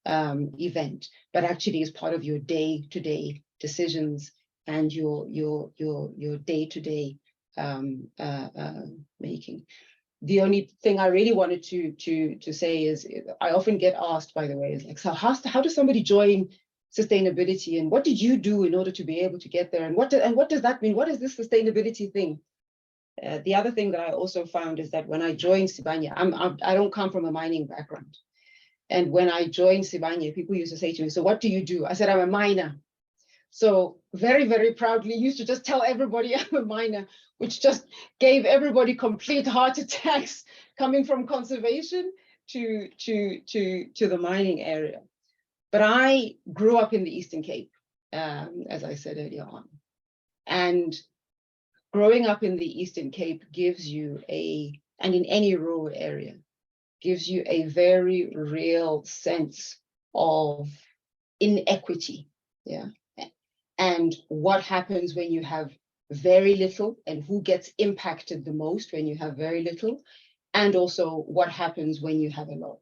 event, but actually is part of your day-to-day decisions and your day-to-day making. The only thing I really wanted to say is, I often get asked, by the way, is like, so how does somebody join sustainability, and what did you do in order to be able to get there, and what does that mean? What is this sustainability thing? The other thing that I also found is that when I joined 𝗪𝗂𝗰, I don't come from a mining background, and when I joined 𝗪𝗂𝗰, people used to say to me, so what do you do? I said, I'm a miner. So very, very proudly used to just tell everybody I'm a miner, which just gave everybody complete heart attacks coming from conservation to the mining area. But I grew up in the Eastern Cape, as I said earlier on. And growing up in the Eastern Cape gives you and in any rural area, gives you a very real sense of inequity, yeah. And what happens when you have very little, and who gets impacted the most when you have very little, and also what happens when you have a lot.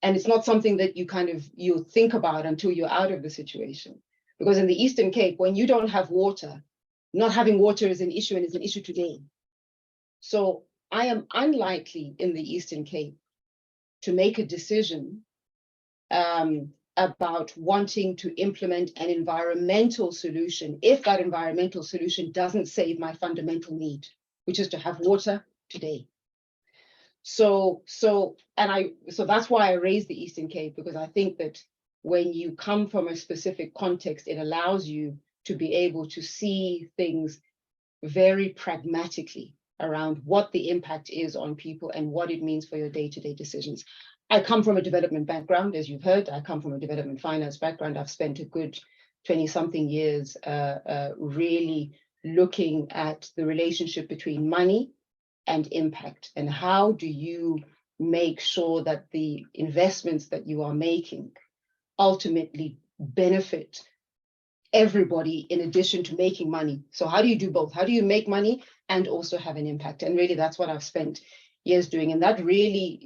And it's not something that you think about until you're out of the situation. Because in the Eastern Cape, when you don't have water, not having water is an issue, and it's an issue today. So I am unlikely in the Eastern Cape to make a decision about wanting to implement an environmental solution if that environmental solution doesn't save my fundamental need, which is to have water today. So that's why I raised the Eastern Cape, because I think that when you come from a specific context, it allows you to be able to see things very pragmatically around what the impact is on people and what it means for your day-to-day decisions. I come from a development background, as you've heard. I come from a development finance background. I've spent a good 20-something years really looking at the relationship between money and impact, and how do you make sure that the investments that you are making ultimately benefit everybody in addition to making money. So how do you do both? How do you make money and also have an impact? And really that's what I've spent years doing, and that really,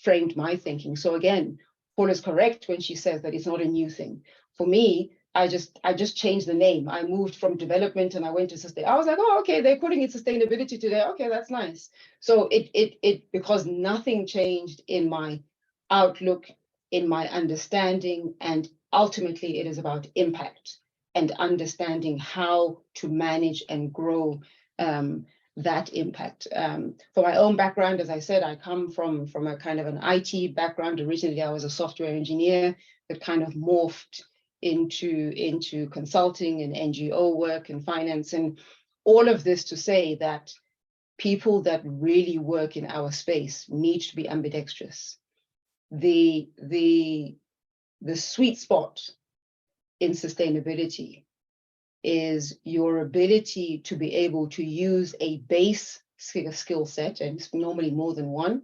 framed my thinking. So again, Paul is correct when she says that it's not a new thing. For me, I just changed the name. I moved from development and I went to sustain. I was like, oh, okay, they're calling it sustainability today. Okay, that's nice. So because nothing changed in my outlook, in my understanding, and ultimately it is about impact and understanding how to manage and grow that impact. For my own background, as I said, I come from a kind of an IT background. Originally, I was a software engineer that kind of morphed into consulting and NGO work and finance, and all of this to say that people that really work in our space need to be ambidextrous. The sweet spot in sustainability is your ability to be able to use a base skill set, and it's normally more than one,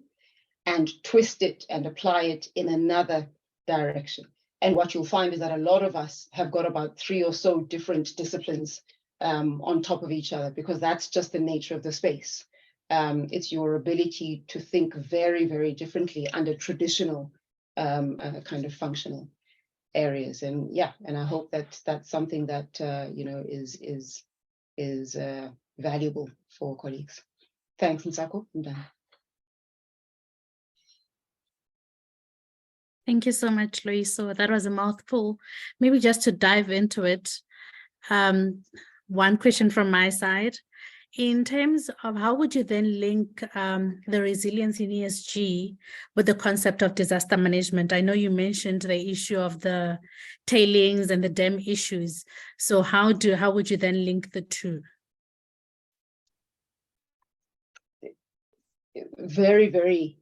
and twist it and apply it in another direction. And what you'll find is that a lot of us have got about 3 or so different disciplines on top of each other, because that's just the nature of the space. It's your ability to think very, very differently under traditional kind of functional areas. And yeah, and I hope that that's something that is valuable for colleagues. Thanks, Nsako. I'm done.
Thank you so much, Loyiso. That was a mouthful. Maybe just to dive into it, one question from my side. In terms of how would you then link the resilience in ESG with the concept of disaster management? I know you mentioned the issue of the tailings and the dam issues. So how would you then link the two?
Very, very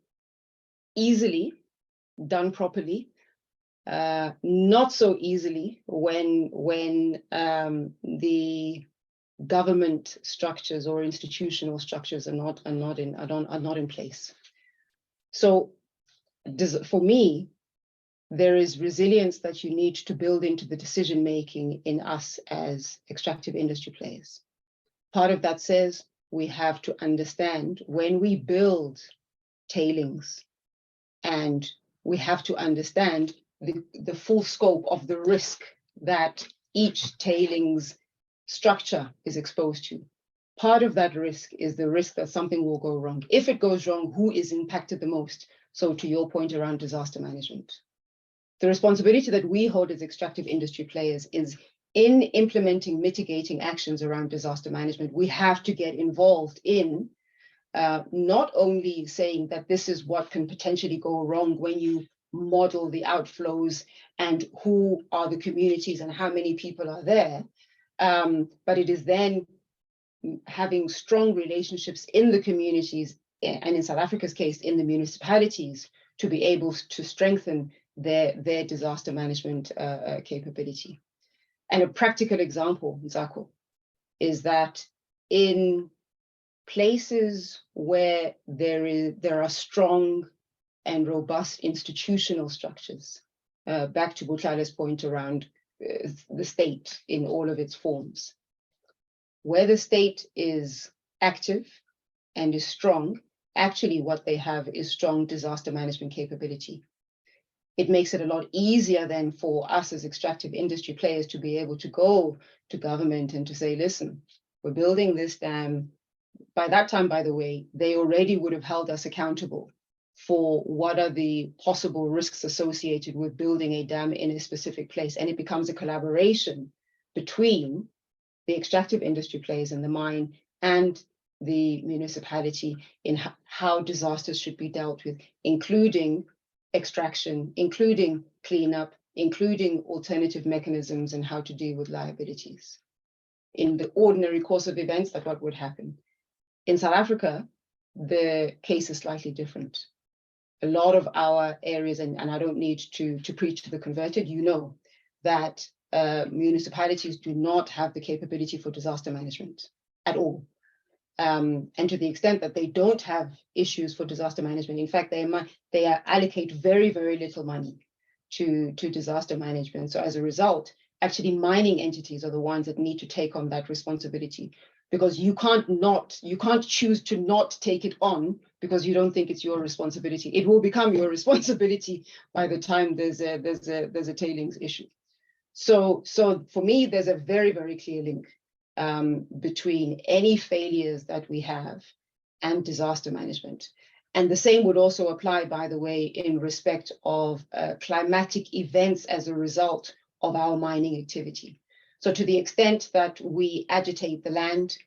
easily done properly, not so easily when the government structures or institutional structures are not in place. So for me, there is resilience that you need to build into the decision making in us as extractive industry players. Part of that says we have to understand when we build tailings, and we have to understand the full scope of the risk that each tailings structure is exposed to. Part of that risk is the risk that something will go wrong. If it goes wrong, who is impacted the most? So to your point around disaster management, the responsibility that we hold as extractive industry players is in implementing mitigating actions around disaster management. We have to get involved in not only saying that this is what can potentially go wrong when you model the outflows and who are the communities and how many people are there, but it is then having strong relationships in the communities, and in South Africa's case, in the municipalities, to be able to strengthen their disaster management capability. And a practical example, 𝗪𝗪𝗻, is that in places where there are strong and robust institutional structures, back to Butlale's point around the state in all of its forms, where the state is active and is strong, actually what they have is strong disaster management capability. It makes it a lot easier then for us as extractive industry players to be able to go to government and to say, listen, we're building this dam. By that time, by the way, they already would have held us accountable for what are the possible risks associated with building a dam in a specific place. And it becomes a collaboration between the extractive industry players in the mine and the municipality in how disasters should be dealt with, including extraction, including cleanup, including alternative mechanisms and how to deal with liabilities. In the ordinary course of events, that's what would happen. In South Africa, the case is slightly different. A lot of our areas, and I don't need to preach to the converted, you know that municipalities do not have the capability for disaster management at all. And to the extent that they don't have issues for disaster management, in fact, they allocate very, very little money to disaster management. So as a result, actually mining entities are the ones that need to take on that responsibility, because you can't choose to not take it on because you don't think it's your responsibility. It will become your responsibility by the time there's a tailings issue. So for me, there's a very, very clear link between any failures that we have and disaster management. And the same would also apply, by the way, in respect of climatic events as a result of our mining activity. So to the extent that we agitate the land,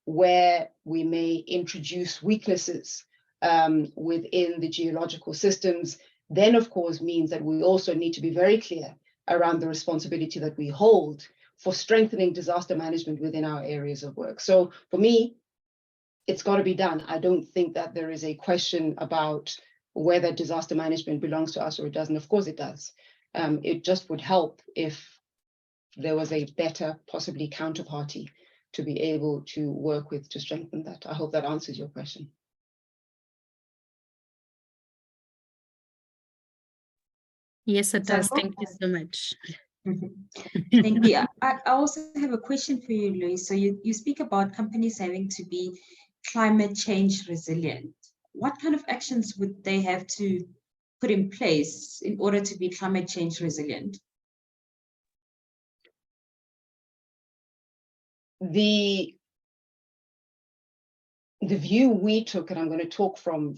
where we may introduce weaknesses within the geological systems, then of course means that we also need to be very clear around the responsibility that we hold for strengthening disaster management within our areas of work. So for me, it's got to be done. I don't think that there is a question about whether disaster management belongs to us or it doesn't. Of course it does. It just would help if there was a better, possibly counterparty to be able to work with to strengthen that. I hope that answers your question.
Yes, it does. Thank you so much.
Thank you. I also have a question for you, Louis. So you speak about companies having to be climate change resilient. What kind of actions would they have to put in place in order to be climate change resilient?
The view we took, and I'm going to talk from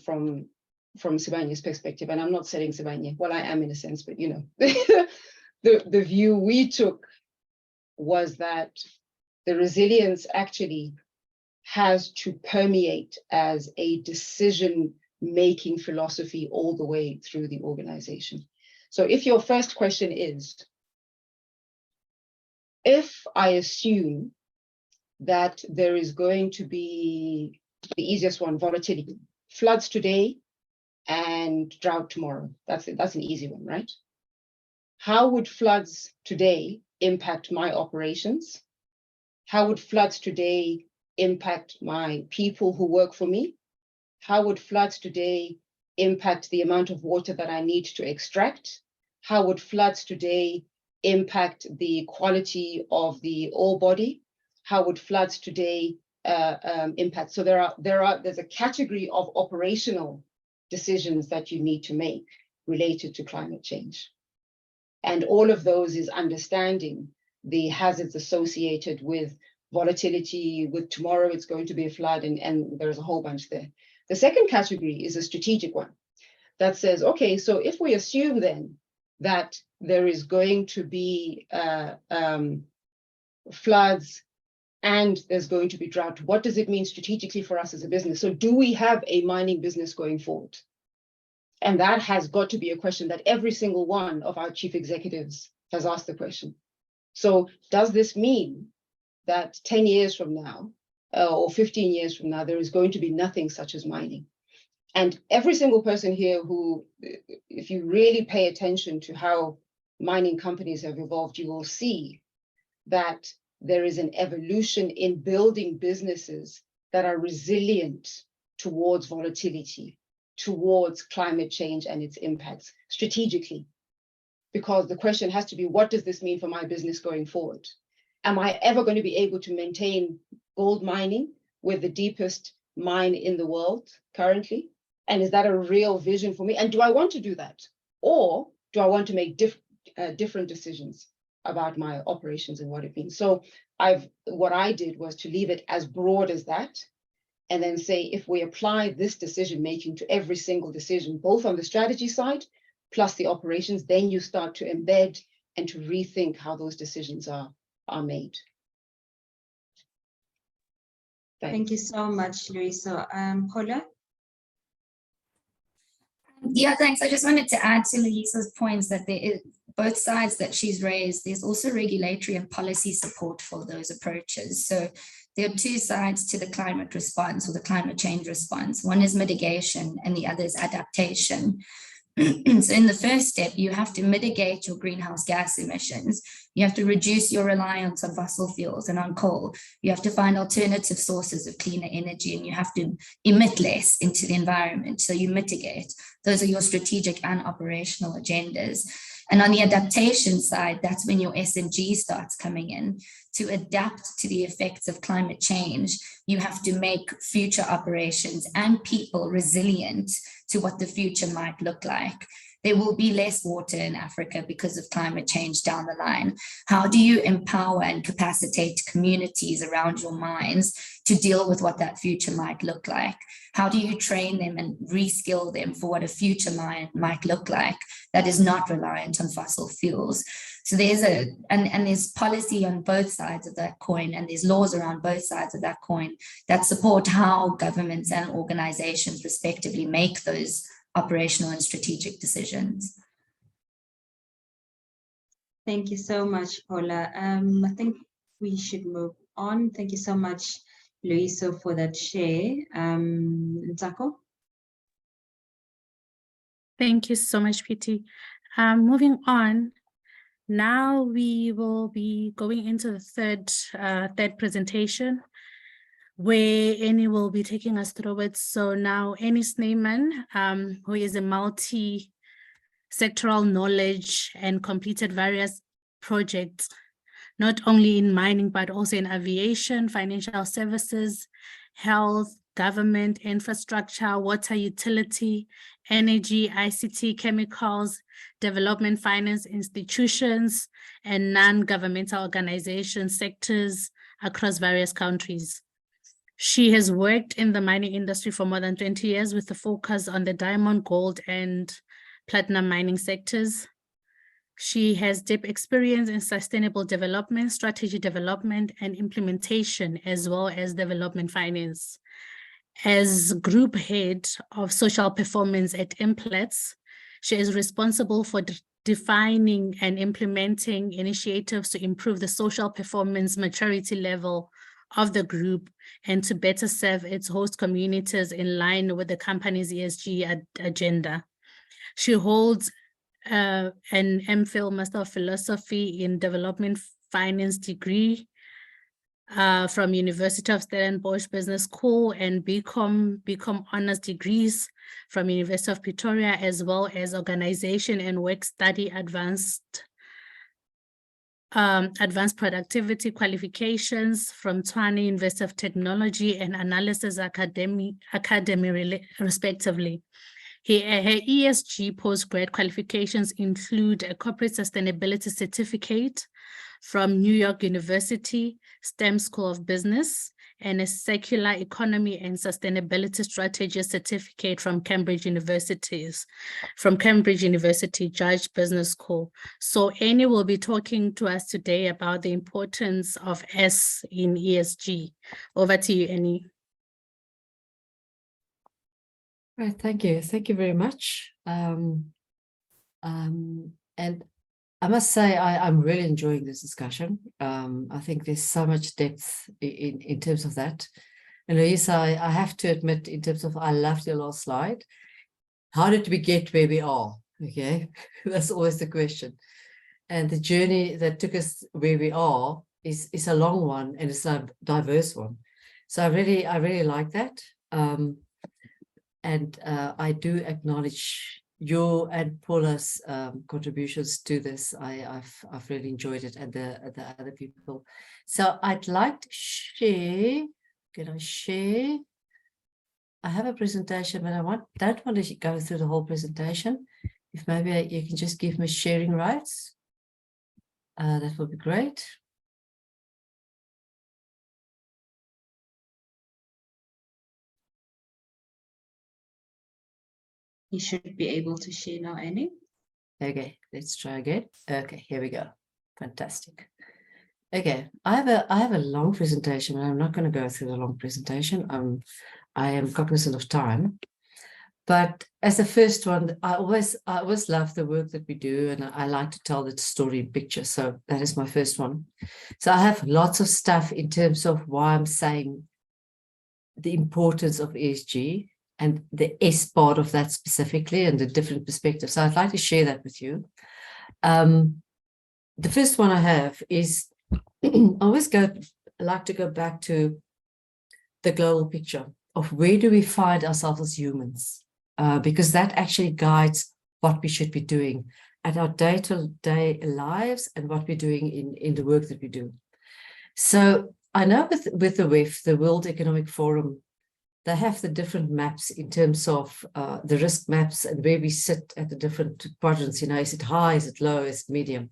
𝗪𝗪𝗻's perspective, and I'm not saying 𝗪𝗪𝗻, well, I am in a sense, but you know, the view we took was that the resilience actually has to permeate as a decision-making philosophy all the way through the organization. So if your first question is, if I assume that there is going to be, the easiest one, volatility, floods today, and drought tomorrow. That's an easy one, right? How would floods today impact my operations? How would floods today impact my people who work for me? How would floods today impact the amount of water that I need to extract? How would floods today impact the quality of the ore body? How would floods today impact? So there's a category of operational decisions that you need to make related to climate change. And all of those is understanding the hazards associated with volatility, with tomorrow it's going to be a flood, and there's a whole bunch there. The second category is a strategic one that says, okay, so if we assume then that there is going to be floods and there's going to be drought, what does it mean strategically for us as a business? So do we have a mining business going forward? And that has got to be a question that every single one of our chief executives has asked the question. So does this mean that 10 years from now or 15 years from now, there is going to be nothing such as mining? And every single person here who, if you really pay attention to how mining companies have evolved, you will see that there is an evolution in building businesses that are resilient towards volatility, towards climate change and its impacts strategically. Because the question has to be, what does this mean for my business going forward? Am I ever going to be able to maintain gold mining with the deepest mine in the world currently? And is that a real vision for me? And do I want to do that? Or do I want to make different decisions about my operations and what it means? So what I did was to leave it as broad as that, and then say, if we apply this decision making to every single decision, both on the strategy side plus the operations, then you start to embed and to rethink how those decisions are made.
Thank you so much, Louisa. Paula?
Yeah, thanks. I just wanted to add to Louisa's points that there is both sides that she's raised. There's also regulatory and policy support for those approaches. So there are two sides to the climate response or the climate change response. One is mitigation and the other is adaptation. So in the first step, you have to mitigate your greenhouse gas emissions. You have to reduce your reliance on fossil fuels and on coal. You have to find alternative sources of cleaner energy, and you have to emit less into the environment. So you mitigate. Those are your strategic and operational agendas. And on the adaptation side, that's when your SMG starts coming in. To adapt to the effects of climate change, you have to make future operations and people resilient to what the future might look like. There will be less water in Africa because of climate change down the line. How do you empower and capacitate communities around your mines to deal with what that future might look like? How do you train them and reskill them for what a future mine might look like that is not reliant on fossil fuels? So there's policy on both sides of that coin, and there's laws around both sides of that coin that support how governments and organizations respectively make those operational and strategic decisions.
Thank you so much, Paula. I think we should move on. Thank you so much, Louisa, for that share. Ntsako?
Thank you so much, PT. Moving on, now we will be going into the third presentation, where Annie will be taking us through it. So now Annie Snyman, who is a multi-sectoral knowledge and completed various projects, not only in mining, but also in aviation, financial services, health, government, infrastructure, water utility, energy, ICT, chemicals, development finance institutions, and non-governmental organization sectors across various countries. She has worked in the mining industry for more than 20 years with a focus on the diamond, gold, and platinum mining sectors. She has deep experience in sustainable development, strategy development, and implementation, as well as development finance. As group head of social performance at 𝗪𝗫, she is responsible for defining and implementing initiatives to improve the social performance maturity level of the group and to better serve its host communities in line with the company's ESG agenda. She holds an MPhil Master of Philosophy in Development Finance degree from University of Stellenbosch Business School and BCom honors degrees from University of Pretoria, as well as organization and work study advanced productivity qualifications from Tshwane University of Technology and Analysis Academy respectively. Her ESG postgrad qualifications include a corporate sustainability certificate from New York University STEM School of Business and a circular economy and sustainability strategy certificate from Cambridge University Judge Business School. So Annie will be talking to us today about the importance of S in ESG. Over to you, Annie.
Right, thank you. Thank you very much. And I must say, I'm really enjoying this discussion. I think there's so much depth in terms of that. And Louisa, I have to admit, in terms of, I loved your last slide. How did we get where we are? Okay, that's always the question. And the journey that took us where we are is a long one, and it's a diverse one. So I really like that. And I do acknowledge your and Paula's contributions to this. I've really enjoyed it, and the other people. So I'd like to share. Can I share? I have a presentation, but don't want to go through the whole presentation. If maybe you can just give me sharing rights, that would be great.
You should be able to share now, Annie.
Okay, let's try again. Okay, here we go. Fantastic. Okay, I have a long presentation, and I'm not going to go through the long presentation. I am cognizant of time. But as the first one, I always love the work that we do, and I like to tell the story in pictures. So that is my first one. So I have lots of stuff in terms of why I'm saying the importance of ESG and the S part of that specifically, and the different perspectives. So I'd like to share that with you. The first one I have is, I always like to go back to the global picture of where do we find ourselves as humans, because that actually guides what we should be doing at our day-to-day lives and what we're doing in the work that we do. So I know with the WEF, the World Economic Forum, they have the different maps in terms of the risk maps and where we sit at the different quadrants. You know, is it high, is it low, is it medium?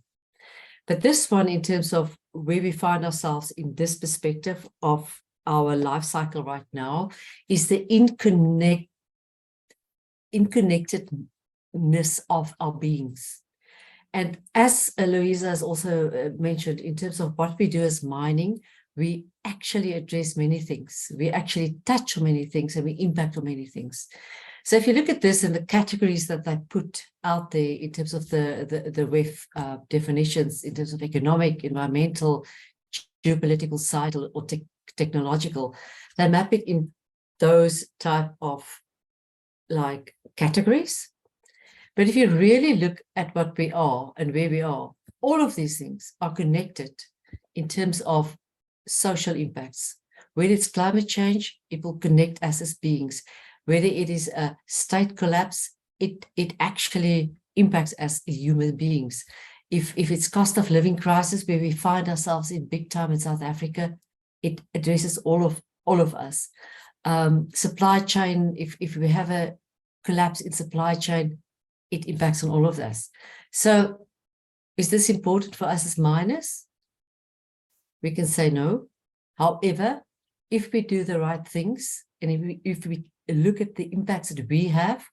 But this one, in terms of where we find ourselves in this perspective of our life cycle right now, is the interconnectedness of our beings. And as Louisa has also mentioned, in terms of what we do as mining, we actually address many things. We actually touch on many things, and we impact on many things. So if you look at this and the categories that they put out there in terms of the WEF definitions, in terms of economic, environmental, geopolitical, societal, or technological, they map it in those type of like categories. But if you really look at what we are and where we are, all of these things are connected in terms of social impacts. Whether it's climate change, it will connect us as beings. Whether it is a state collapse, it actually impacts us as human beings. If it's cost of living crisis, where we find ourselves in big time in South Africa, it addresses all of us. Supply chain, if we have a collapse in supply chain, it impacts on all of us. So is this important for us as miners? We can say no. However, if we do the right things, and if we look at the impacts that we have,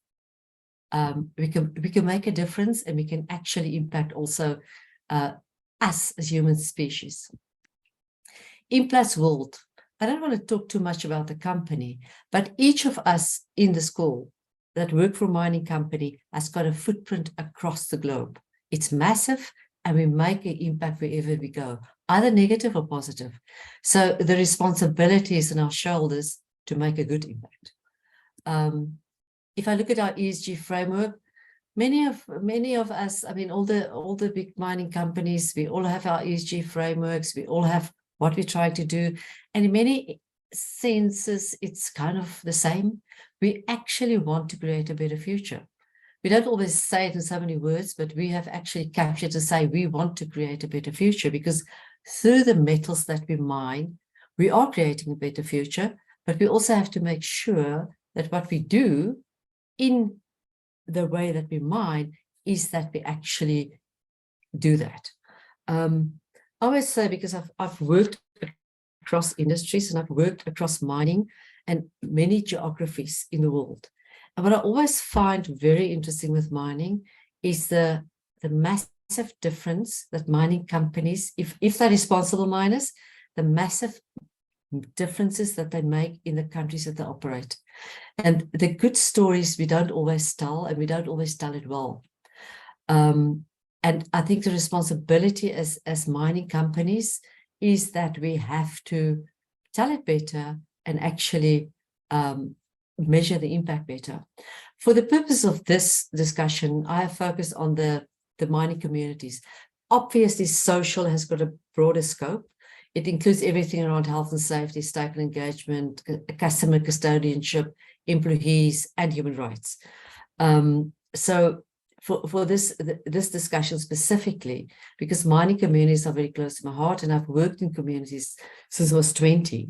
we can make a difference, and we can actually impact also us as human species. Implats World. I don't want to talk too much about the company, but each of us in the school that work for a mining company has got a footprint across the globe. It's massive, and we make an impact wherever we go. either negative or positive. So the responsibility is on our shoulders to make a good impact. If I look at our ESG framework, many of us, I mean, all the big mining companies, we all have our ESG frameworks, we all have what we try to do. And in many senses, it's kind of the same. We actually want to create a better future. We don't always say it in so many words, but we have actually captured to say we want to create a better future, because through the metals that we mine, we are creating a better future, but we also have to make sure that what we do in the way that we mine is that we actually do that. I always say, because I've worked across industries and I've worked across mining and many geographies in the world. And what I always find very interesting with mining is the massive difference that mining companies, if they're responsible miners, the massive differences that they make in the countries that they operate. And the good stories we don't always tell, and we don't always tell it well. And I think the responsibility as mining companies is that we have to tell it better and actually measure the impact better. For the purpose of this discussion, I have focused on the mining communities. Obviously, social has got a broader scope. It includes everything around health and safety, stakeholder engagement, customer custodianship, employees, and human rights. So for this discussion specifically, because mining communities are very close to my heart, and I've worked in communities since I was 20,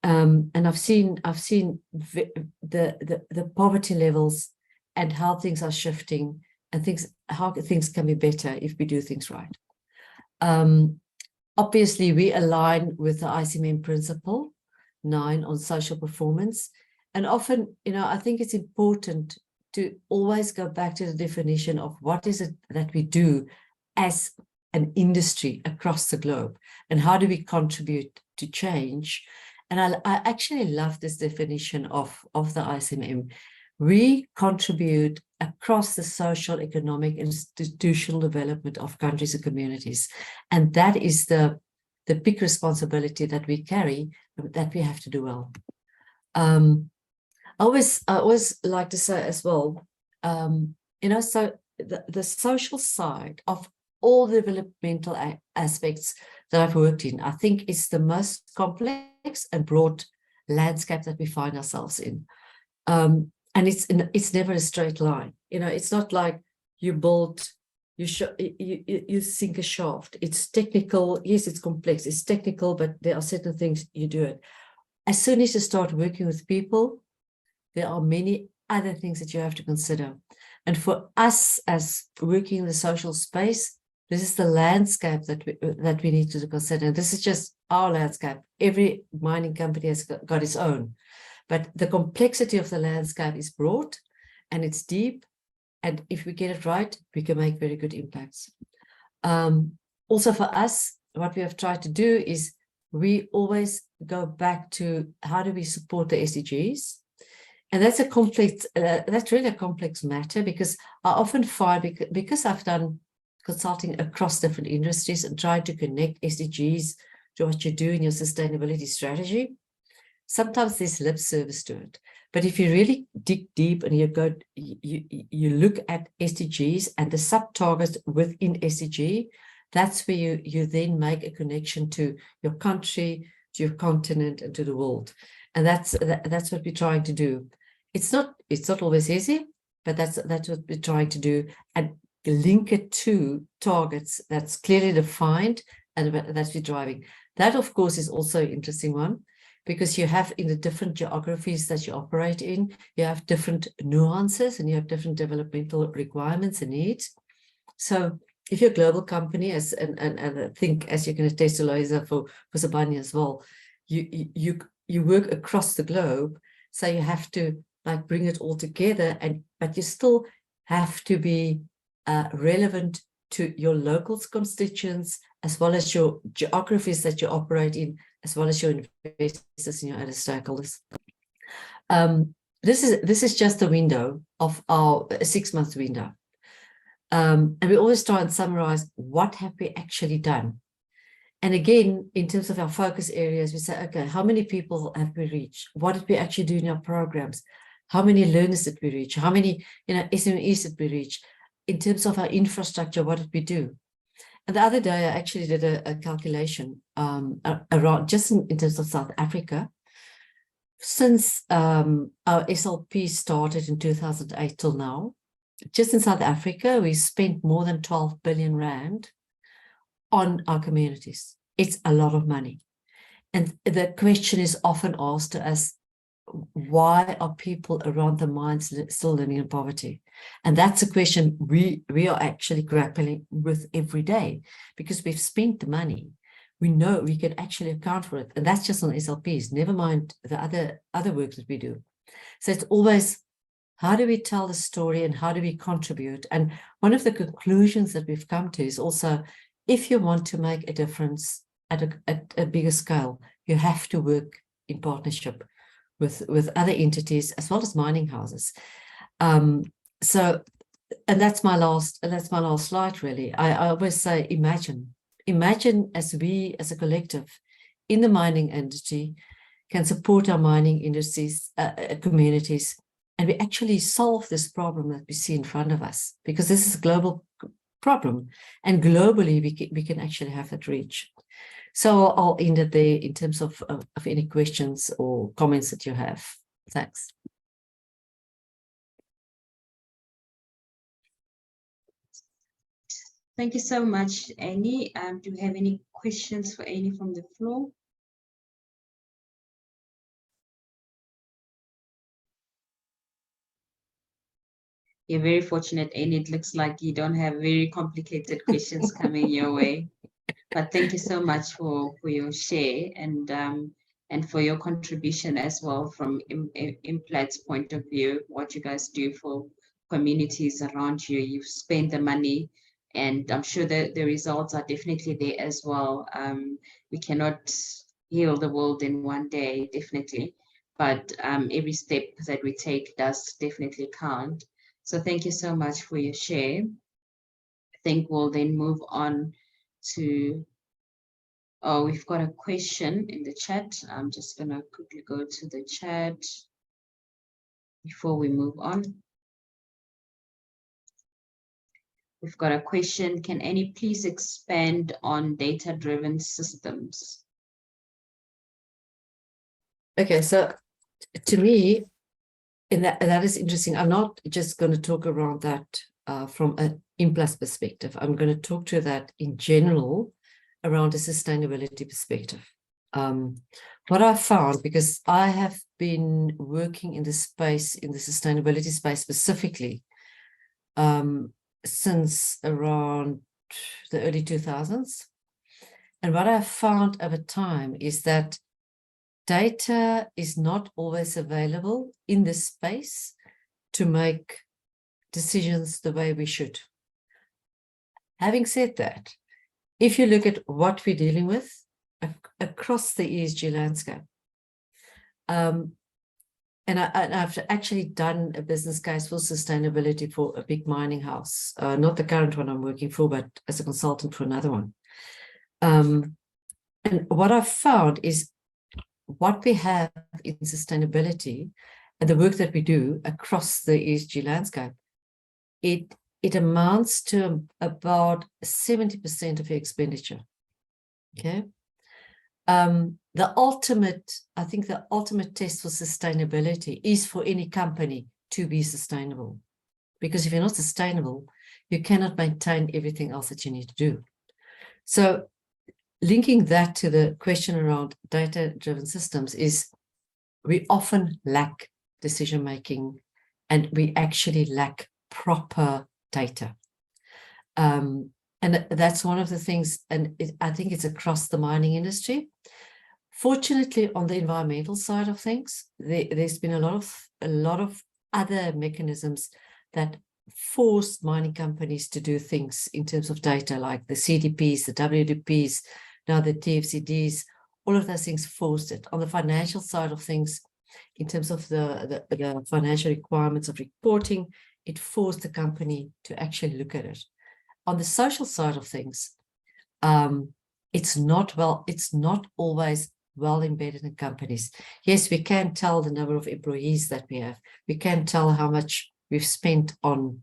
and I've seen the poverty levels and how things are shifting, and how things can be better if we do things right. Obviously, we align with the ICMM principle 9 on social performance. And often, I think it's important to always go back to the definition of what is it that we do as an industry across the globe, and how do we contribute to change. And I actually love this definition of the ICMM. We contribute across the social, economic, institutional development of countries and communities. And that is the big responsibility that we carry, that we have to do well. I always like to say as well, so the social side of all the developmental aspects that I've worked in, I think is the most complex and broad landscape that we find ourselves in. And it's never a straight line. It's not like you build, you sink a shaft. It's technical. Yes, it's complex. It's technical, but there are certain things you do it. As soon as you start working with people, there are many other things that you have to consider. And for us, as working in the social space, this is the landscape that we need to consider. And this is just our landscape. Every mining company has got its own. But the complexity of the landscape is broad and it's deep. And if we get it right, we can make very good impacts. Also for us, what we have tried to do is we always go back to how do we support the SDGs? And that's that's really a complex matter, because I often find, because I've done consulting across different industries and tried to connect SDGs to what you do in your sustainability strategy, sometimes there's lip service to it. But if you really dig deep and you look at SDGs and the sub-targets within SDG, that's where you then make a connection to your country, to your continent, and to the world. And that's what we're trying to do. It's not always easy, but that's what we're trying to do, and link it to targets that's clearly defined and that we're driving. That, of course, is also an interesting one, because you have, in the different geographies that you operate in, you have different nuances and you have different developmental requirements and needs. So if you're a global company, and I think, as you can attest to, Loisa, for Sibanye as well, you work across the globe, so you have to bring it all together, but you still have to be relevant to your local constituents, as well as your geographies that you operate in, as well as your investors and your other stakeholders. This is just a window of our 6-month window. And we always try and summarize what have we actually done. And again, in terms of our focus areas, we say, okay, how many people have we reached? What did we actually do in our programs? How many learners did we reach? How many SMEs did we reach? In terms of our infrastructure, what did we do? And the other day, I actually did a calculation around just in terms of South Africa. Since our SLP started in 2008 till now, just in South Africa, we spent more than 12 billion rand on our communities. It's a lot of money. And the question is often asked to us, why are people around the mines still living in poverty? And that's a question we are actually grappling with every day, because we've spent the money. We know we can actually account for it. And that's just on SLPs, never mind the other work that we do. So it's always, how do we tell the story and how do we contribute? And one of the conclusions that we've come to is also, if you want to make a difference at a bigger scale, you have to work in partnership with other entities as well as mining houses. So, and that's my last slide really. I always say, imagine as we as a collective in the mining industry can support our mining industries, communities, and we actually solve this problem that we see in front of us, because this is a global problem, and globally we can actually have that reach. So I'll end it there in terms of any questions or comments that you have. Thanks.
Thank you so much, Annie. Do you have any questions for Annie from the floor? You're very fortunate, Annie. It looks like you don't have very complicated questions coming your way. But thank you so much for your share and for your contribution as well from Implant's point of view, what you guys do for communities around you. You've spent the money, and I'm sure that the results are definitely there as well. We cannot heal the world in one day, definitely, but every step that we take does definitely count. So thank you so much for your share. I think we'll then move on to, oh, we've got a question in the chat. I'm just gonna quickly go to the chat before we move on. We've got a question. Can Annie please expand on data-driven systems?
Okay, so to me, and that is interesting. I'm not just going to talk around that from an Implant's perspective. I'm going to talk to that in general around a sustainability perspective. What I found, because I have been working in the space, in the sustainability space specifically, since around the early 2000s. And what I found over time is that data is not always available in this space to make decisions the way we should. Having said that, if you look at what we're dealing with across the ESG landscape, and I've actually done a business case for sustainability for a big mining house, not the current one I'm working for, but as a consultant for another one. And what I've found is what we have in sustainability and the work that we do across the ESG landscape, it amounts to about 70% of your expenditure. Okay. I think the ultimate test for sustainability is for any company to be sustainable. Because if you're not sustainable, you cannot maintain everything else that you need to do. So linking that to the question around data-driven systems is we often lack decision-making, and we actually lack proper data. And that's one of the things, and I think it's across the mining industry. Fortunately, on the environmental side of things, there's been a lot of other mechanisms that force mining companies to do things in terms of data, like the CDPs, the WDPs, now the TFCDs, all of those things forced it. On the financial side of things, in terms of the financial requirements of reporting, it forced the company to actually look at it. On the social side of things, it's not always well embedded in companies. Yes, we can tell the number of employees that we have. We can tell how much we've spent on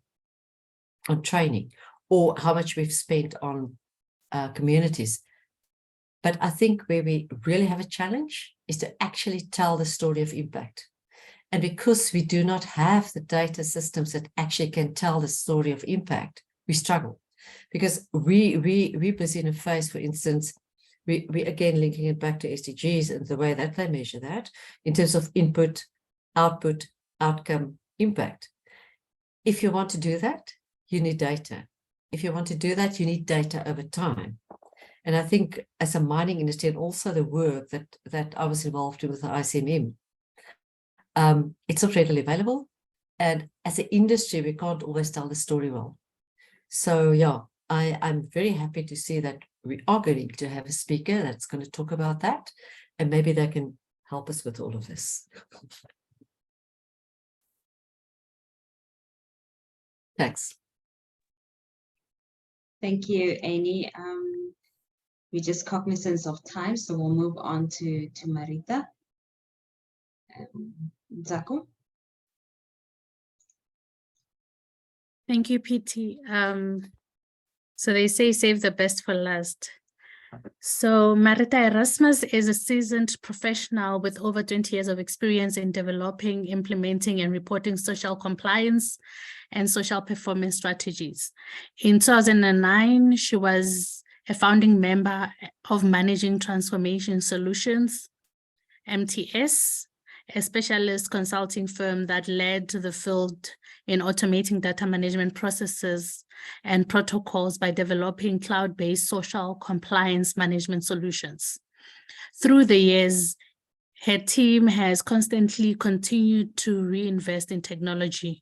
training, or how much we've spent on communities. But I think where we really have a challenge is to actually tell the story of impact. And because we do not have the data systems that actually can tell the story of impact, we struggle. Because we're busy in a phase, for instance, we again linking it back to SDGs and the way that they measure that in terms of input, output, outcome, impact. If you want to do that, you need data. If you want to do that, you need data over time. And I think as a mining industry, and also the work that I was involved in with the ICMM, it's not readily available. And as an industry, we can't always tell the story well. So yeah, I'm very happy to see that we are going to have a speaker that's going to talk about that. And maybe they can help us with all of this. Thanks.
Thank you, Annie. We're just cognizant of time, so we'll move on to Marita. Nsako.
Thank you, PT. So they say save the best for last. So Marita Erasmus is a seasoned professional with over 20 years of experience in developing, implementing, and reporting social compliance and social performance strategies. In 2009, she was a founding member of Managing Transformation Solutions, MTS, a specialist consulting firm that led the field in automating data management processes and protocols by developing cloud-based social compliance management solutions. Through the years, her team has constantly continued to reinvest in technology.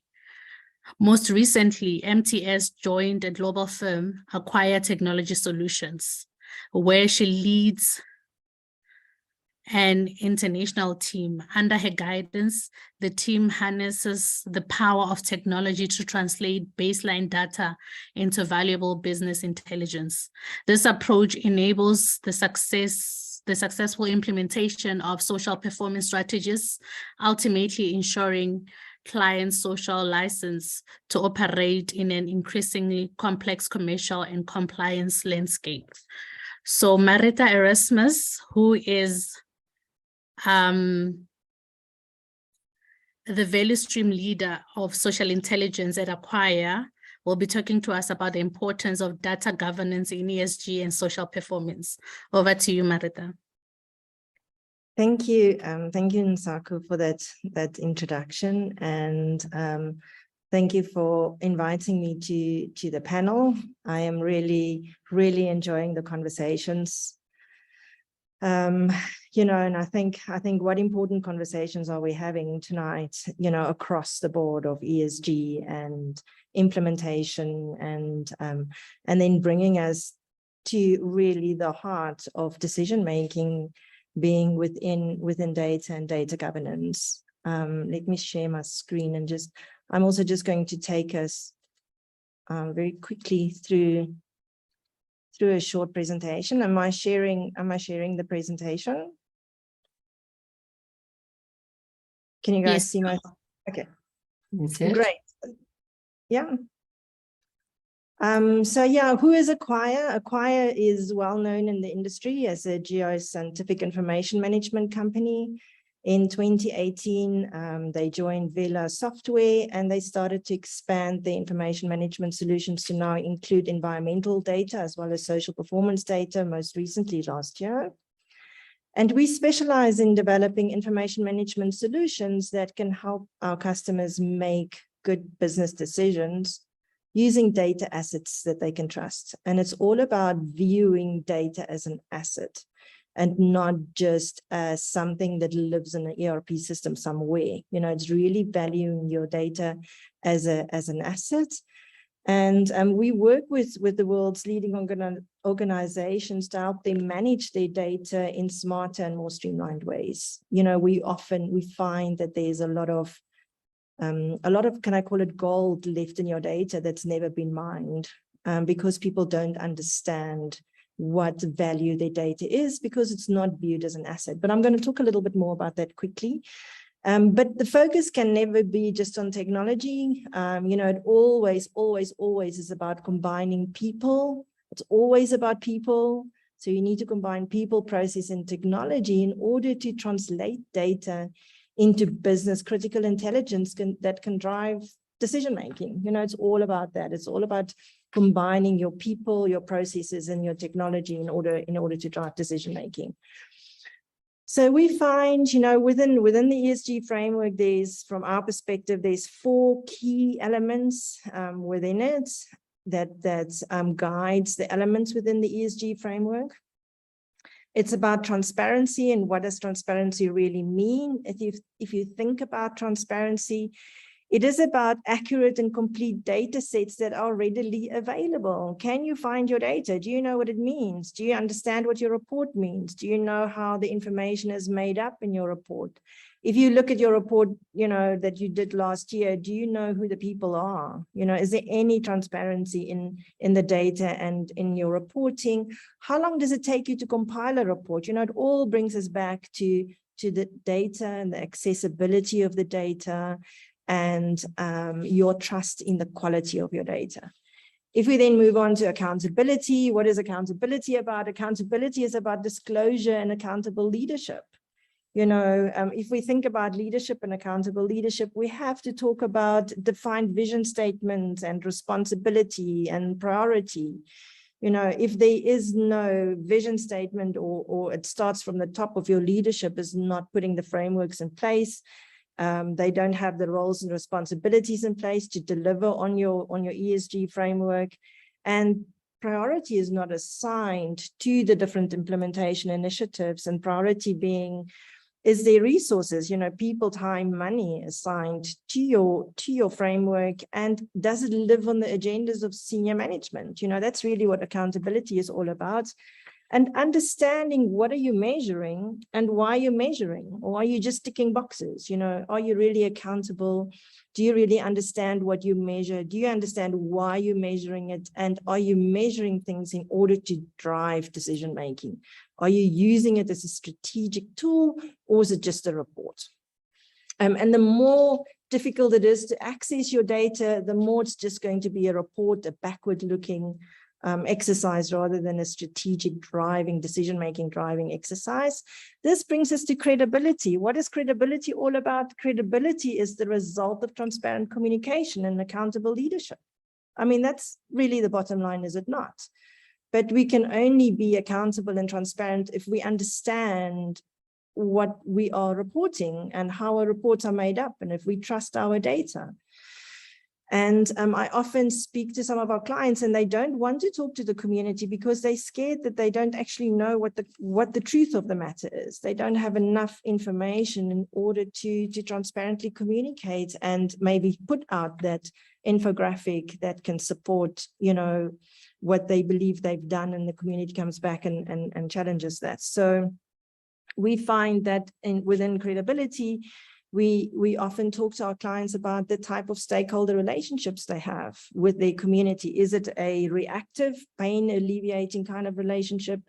Most recently, MTS joined a global firm, 𝗪𝗪 Technology Solutions, where she leads an international team. Under her guidance, the team harnesses the power of technology to translate baseline data into valuable business intelligence. This approach enables the successful implementation of social performance strategies, ultimately ensuring clients' social license to operate in an increasingly complex commercial and compliance landscape. So Marita Erasmus, who is the value stream leader of social intelligence at 𝗪𝗪, will be talking to us about the importance of data governance in ESG and social performance. Over to you, Marita.
Thank you, Nsako, for that introduction, and thank you for inviting me to the panel. I am really enjoying the conversations. You know, and I think what important conversations are we having tonight, you know, across the board of ESG and implementation, and then bringing us to really the heart of decision making, being within data and data governance. Let me share my screen, and I'm also just going to take us very quickly through a short presentation. Am I sharing the presentation? Can you guys see my? Okay, great. Yeah. So yeah, who is 𝗪𝗪? 𝗪𝗪 is well known in the industry as a geoscientific information management company. In 2018, they joined 𝗪𝗂 Software, and they started to expand the information management solutions to now include environmental data as well as social performance data, most recently last year. And we specialize in developing information management solutions that can help our customers make good business decisions using data assets that they can trust. And it's all about viewing data as an asset and not just as something that lives in an ERP system somewhere. You know, it's really valuing your data as an asset. And we work with the world's leading organizations to help them manage their data in smarter and more streamlined ways. You know, we find that there's a lot of, can I call it gold left in your data that's never been mined, because people don't understand what value their data is, because it's not viewed as an asset. But I'm going to talk a little bit more about that quickly. But the focus can never be just on technology. It always is about combining people. It's always about people. So you need to combine people, process, and technology in order to translate data into business critical intelligence that can drive decision-making. It's all about that. It's all about combining your people, your processes, and your technology in order to drive decision-making. So we find, within the ESG framework, from our perspective, there's 4 key elements within it that guides the elements within the ESG framework. It's about transparency, and what does transparency really mean? If you think about transparency, it is about accurate and complete data sets that are readily available. Can you find your data? Do you know what it means? Do you understand what your report means? Do you know how the information is made up in your report? If you look at your report, that you did last year, do you know who the people are? Is there any transparency in the data and in your reporting? How long does it take you to compile a report? It all brings us back to the data and the accessibility of the data, and your trust in the quality of your data. If we then move on to accountability, what is accountability about? Accountability is about disclosure and accountable leadership. If we think about leadership and accountable leadership, we have to talk about defined vision statements and responsibility and priority. If there is no vision statement, or it starts from the top of your leadership is not putting the frameworks in place, they don't have the roles and responsibilities in place to deliver on your ESG framework, and priority is not assigned to the different implementation initiatives, and priority being, is there resources, people, time, money assigned to your framework, and does it live on the agendas of senior management? That's really what accountability is all about. And understanding, what are you measuring and why you're measuring, or are you just ticking boxes? Are you really accountable? Do you really understand what you measure? Do you understand why you're measuring it? And are you measuring things in order to drive decision-making? Are you using it as a strategic tool, or is it just a report? And the more difficult it is to access your data, the more it's just going to be a report, a backward-looking exercise rather than a strategic decision-making driving exercise. This brings us to credibility. What is credibility all about? Credibility is the result of transparent communication and accountable leadership. That's really the bottom line, is it not? But we can only be accountable and transparent if we understand what we are reporting and how our reports are made up, and if we trust our data. And I often speak to some of our clients, and they don't want to talk to the community because they're scared that they don't actually know what the truth of the matter is. They don't have enough information in order to transparently communicate and maybe put out that infographic that can support, what they believe they've done, and the community comes back and challenges that. So we find that within credibility, we often talk to our clients about the type of stakeholder relationships they have with their community. Is it a reactive, pain alleviating kind of relationship?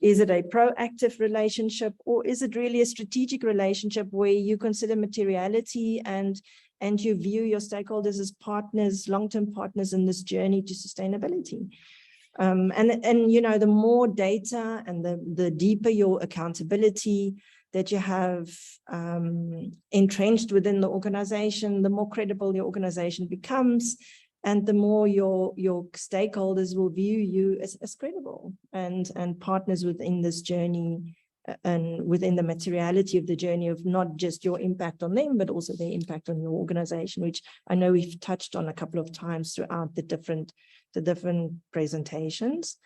Is it a proactive relationship? Or is it really a strategic relationship where you consider materiality and you view your stakeholders as partners, long-term partners in this journey to sustainability? And the more data and the deeper your accountability that you have entrenched within the organization, the more credible your organization becomes, and the more your stakeholders will view you as credible and partners within this journey, and within the materiality of the journey of not just your impact on them, but also their impact on your organization, which I know we've touched on a couple of times throughout the different presentations.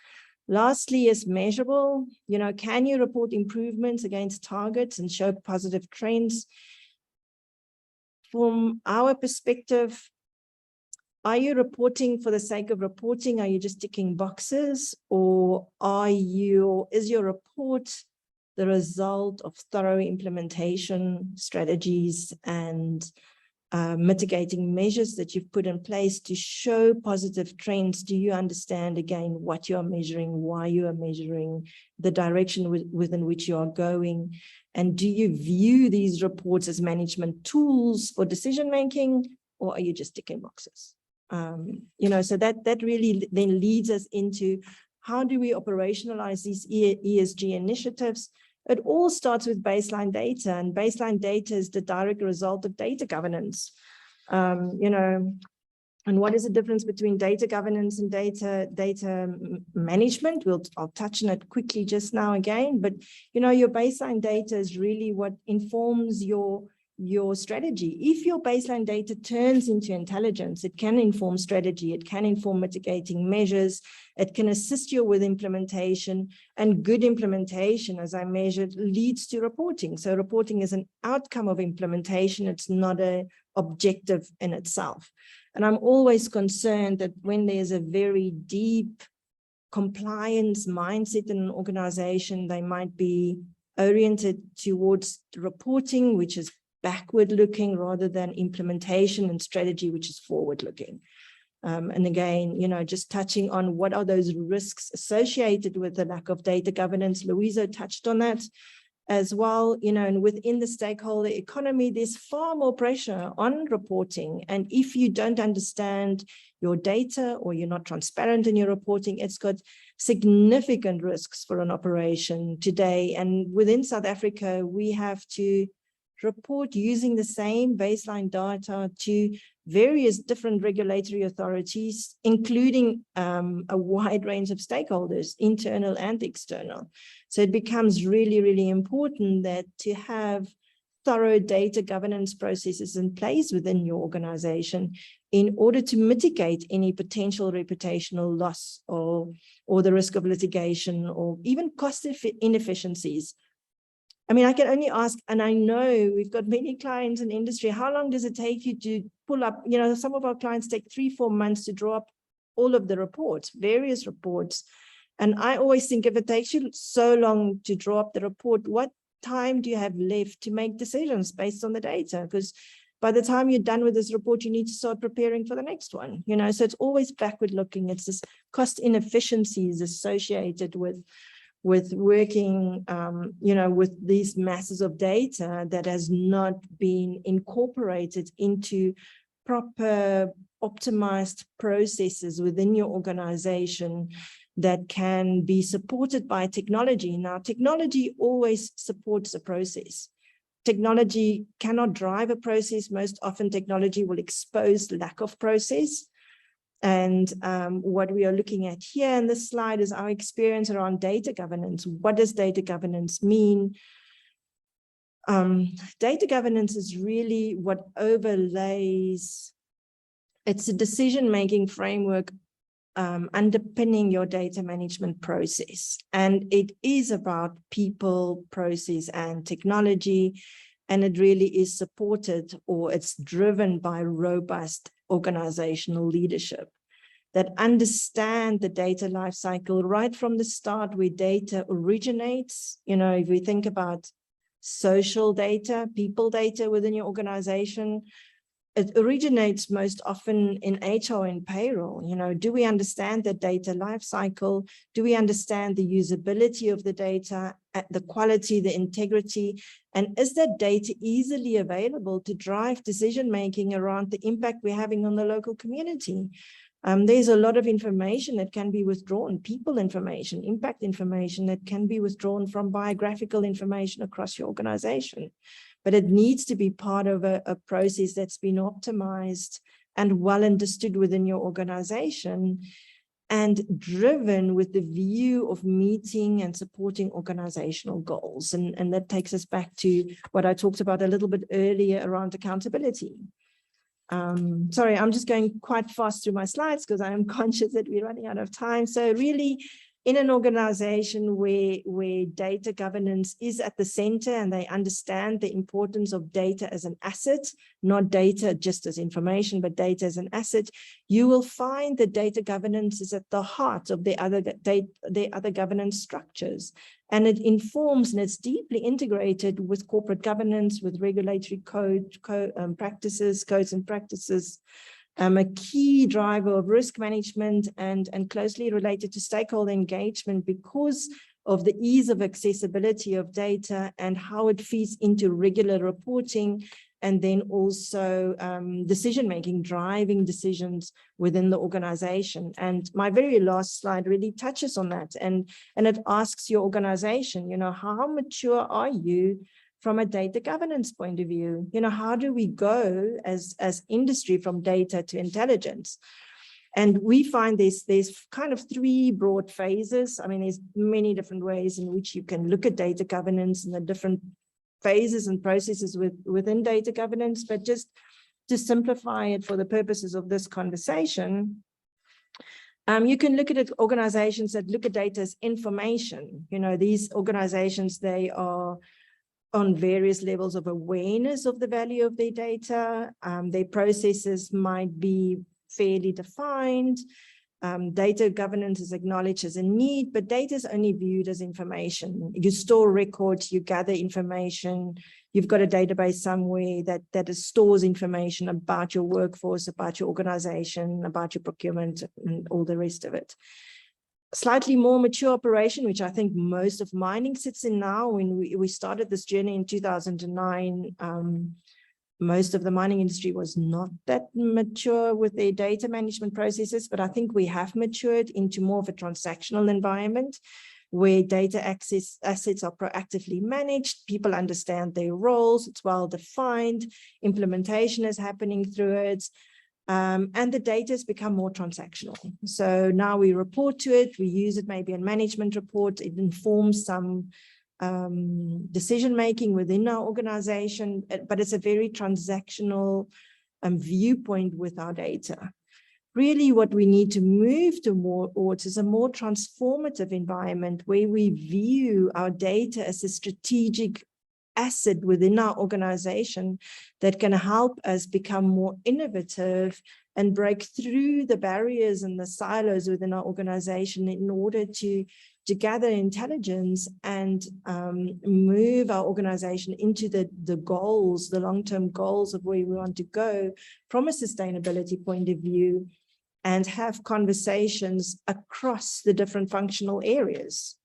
Lastly is measurable. Can you report improvements against targets and show positive trends? From our perspective, are you reporting for the sake of reporting? Are you just ticking boxes? Or is your report the result of thorough implementation strategies and mitigating measures that you've put in place to show positive trends? Do you understand again what you are measuring, why you are measuring, the direction within which you are going? And do you view these reports as management tools for decision making, or are you just ticking boxes? So that really then leads us into how do we operationalize these ESG initiatives? It all starts with baseline data, and baseline data is the direct result of data governance. And what is the difference between data governance and data management? I'll touch on it quickly just now again, but your baseline data is really what informs your strategy. If your baseline data turns into intelligence, it can inform strategy, it can inform mitigating measures, it can assist you with implementation, and good implementation, as I measured, leads to reporting. So reporting is an outcome of implementation. It's not an objective in itself. And I'm always concerned that when there's a very deep compliance mindset in an organization, they might be oriented towards reporting, which is backward looking, rather than implementation and strategy, which is forward looking. And again, just touching on what are those risks associated with the lack of data governance. Louisa touched on that as well, and within the stakeholder economy, there's far more pressure on reporting. And if you don't understand your data, or you're not transparent in your reporting, it's got significant risks for an operation today. And within South Africa, we have to report using the same baseline data to various different regulatory authorities, including a wide range of stakeholders, internal and external. So it becomes really, really important that to have thorough data governance processes in place within your organization in order to mitigate any potential reputational loss or the risk of litigation, or even cost inefficiencies. I mean, I can only ask, and I know we've got many clients in industry, how long does it take you to pull up, some of our clients take 3-4 months to draw up all of the reports, various reports. And I always think, if it takes you so long to draw up the report, what time do you have left to make decisions based on the data? Because by the time you're done with this report, you need to start preparing for the next one, so it's always backward looking. It's this cost inefficiencies associated with working, with these masses of data that has not been incorporated into proper optimized processes within your organization that can be supported by technology. Now, technology always supports a process. Technology cannot drive a process. Most often, technology will expose lack of process. And what we are looking at here in this slide is our experience around data governance. What does data governance mean? Data governance is really what overlays, it's a decision-making framework underpinning your data management process. And it is about people, process, and technology. And it really is supported, or it's driven by robust organizational leadership that understand the data lifecycle right from the start, where data originates. If we think about social data, people data within your organization, it originates most often in HR and payroll. Do we understand the data lifecycle? Do we understand the usability of the data, the quality, the integrity? And is that data easily available to drive decision-making around the impact we're having on the local community? There's a lot of information that can be withdrawn, people information, impact information that can be withdrawn from biographical information across your organization. But it needs to be part of a process that's been optimized and well understood within your organization, and driven with the view of meeting and supporting organizational goals. And that takes us back to what I talked about a little bit earlier around accountability. Sorry, I'm just going quite fast through my slides because I am conscious that we're running out of time. So really, in an organization where data governance is at the center, and they understand the importance of data as an asset, not data just as information, but data as an asset, you will find that data governance is at the heart of the other governance structures. And it informs, and it's deeply integrated with corporate governance, with regulatory codes and practices, a key driver of risk management and closely related to stakeholder engagement because of the ease of accessibility of data and how it feeds into regular reporting, and then also decision-making, driving decisions within the organization. And my very last slide really touches on that. And it asks your organization, you know, how mature are you from a data governance point of view? You know, how do we go as industry from data to intelligence? And we find there's kind of three broad phases. I mean, there's many different ways in which you can look at data governance and the different phases and processes within data governance, but just to simplify it for the purposes of this conversation, you can look at it, organizations that look at data as information. You know, these organizations, they are on various levels of awareness of the value of their data. Their processes might be fairly defined. Data governance is acknowledged as a need, but data is only viewed as information. You store records, you gather information, you've got a database somewhere that stores information about your workforce, about your organization, about your procurement, and all the rest of it. Slightly more mature operation, which I think most of mining sits in now. When we started this journey in 2009, most of the mining industry was not that mature with their data management processes, but I think we have matured into more of a transactional environment where data assets are proactively managed, people understand their roles, it's well defined, implementation is happening through it, and the data has become more transactional. So now we report to it, we use it maybe in management report, it informs some decision-making within our organization, but it's a very transactional viewpoint with our data. Really what we need to move towards is a more transformative environment where we view our data as a strategic asset within our organization that can help us become more innovative and break through the barriers and the silos within our organization in order to gather intelligence and move our organization into the goals, the long-term goals of where we want to go from a sustainability point of view, and have conversations across the different functional areas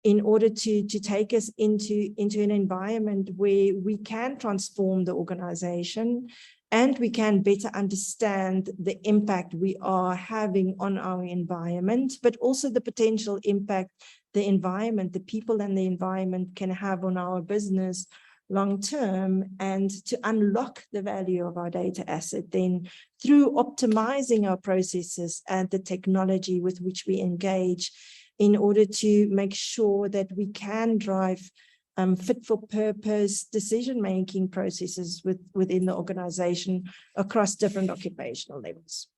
in order to take us into an environment where we can transform the organization and we can better understand the impact we are having on our environment, but also the potential impact the environment, the people and the environment can have on our business long term, and to unlock the value of our data asset then through optimizing our processes and the technology with which we engage in order to make sure that we can drive fit for purpose decision-making processes within the organization across different occupational levels.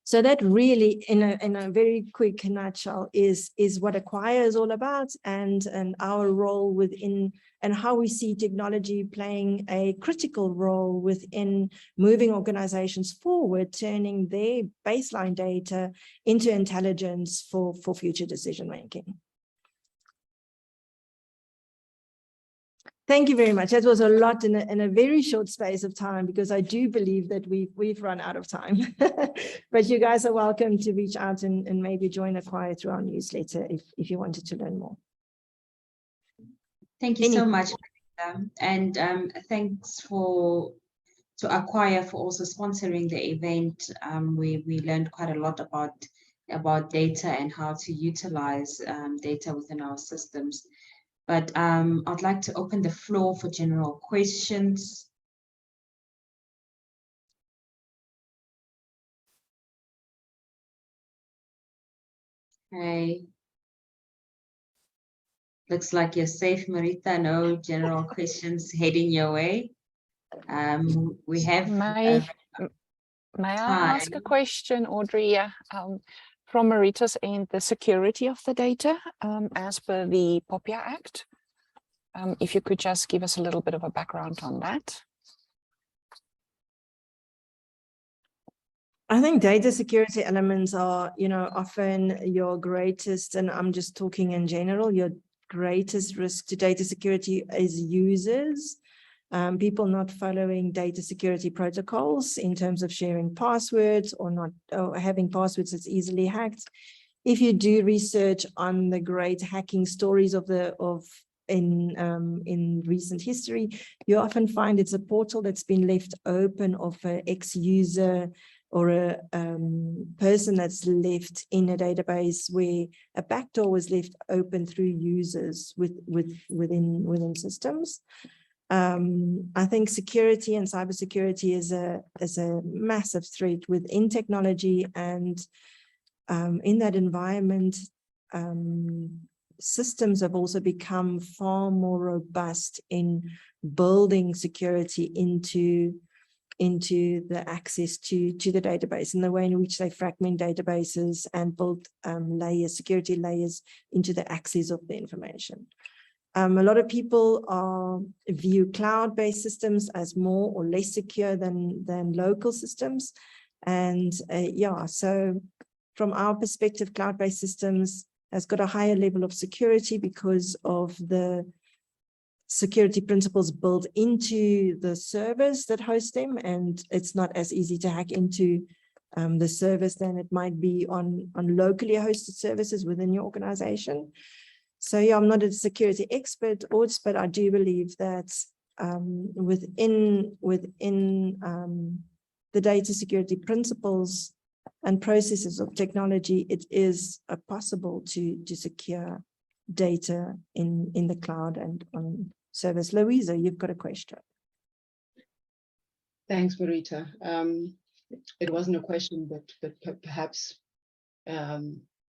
So that really, in a very quick nutshell, is what 𝗪𝗪 is all about, and our role within, and how we see technology playing a critical role within moving organizations forward, turning their baseline data into intelligence for future decision-making. Thank you very much. That was a lot in a very short space of time, because I do believe that we've run out of time. But you guys are welcome to reach out and maybe join 𝗪𝗪 through our newsletter if you wanted to learn more.
Thank you so much, Marita. And thanks to 𝗪𝗪 for also sponsoring the event. We learned quite a lot about data and how to utilize data within our systems. But I'd like to open the floor for general questions. Okay. Looks like you're safe, Marita. No general questions heading your way. We have
May I ask a question, Audrey? From Marita's end, the security of the data as per the 𝗪PIA Act. If you could just give us a little bit of a background on that.
I think data security elements are, often your greatest, and I'm just talking in general, your greatest risk to data security is users. People not following data security protocols in terms of sharing passwords or having passwords that's easily hacked. If you do research on the great hacking stories in recent history, you often find it's a portal that's been left open of an ex-user or a person that's left in a database where a backdoor was left open through users within systems. I think security and cybersecurity is a massive threat within technology, and in that environment, systems have also become far more robust in building security into the access to the database, and the way in which they fragment databases and build security layers into the access of the information. A lot of people view cloud-based systems as more or less secure than local systems. And so from our perspective, cloud-based systems has got a higher level of security because of the security principles built into the servers that host them, and it's not as easy to hack into the service than it might be on locally hosted services within your organization. So I'm not a security expert, but I do believe that within the data security principles and processes of technology, it is possible to secure data in the cloud and on service. Louisa, you've got a question.
Thanks, Marita. It wasn't a question, but perhaps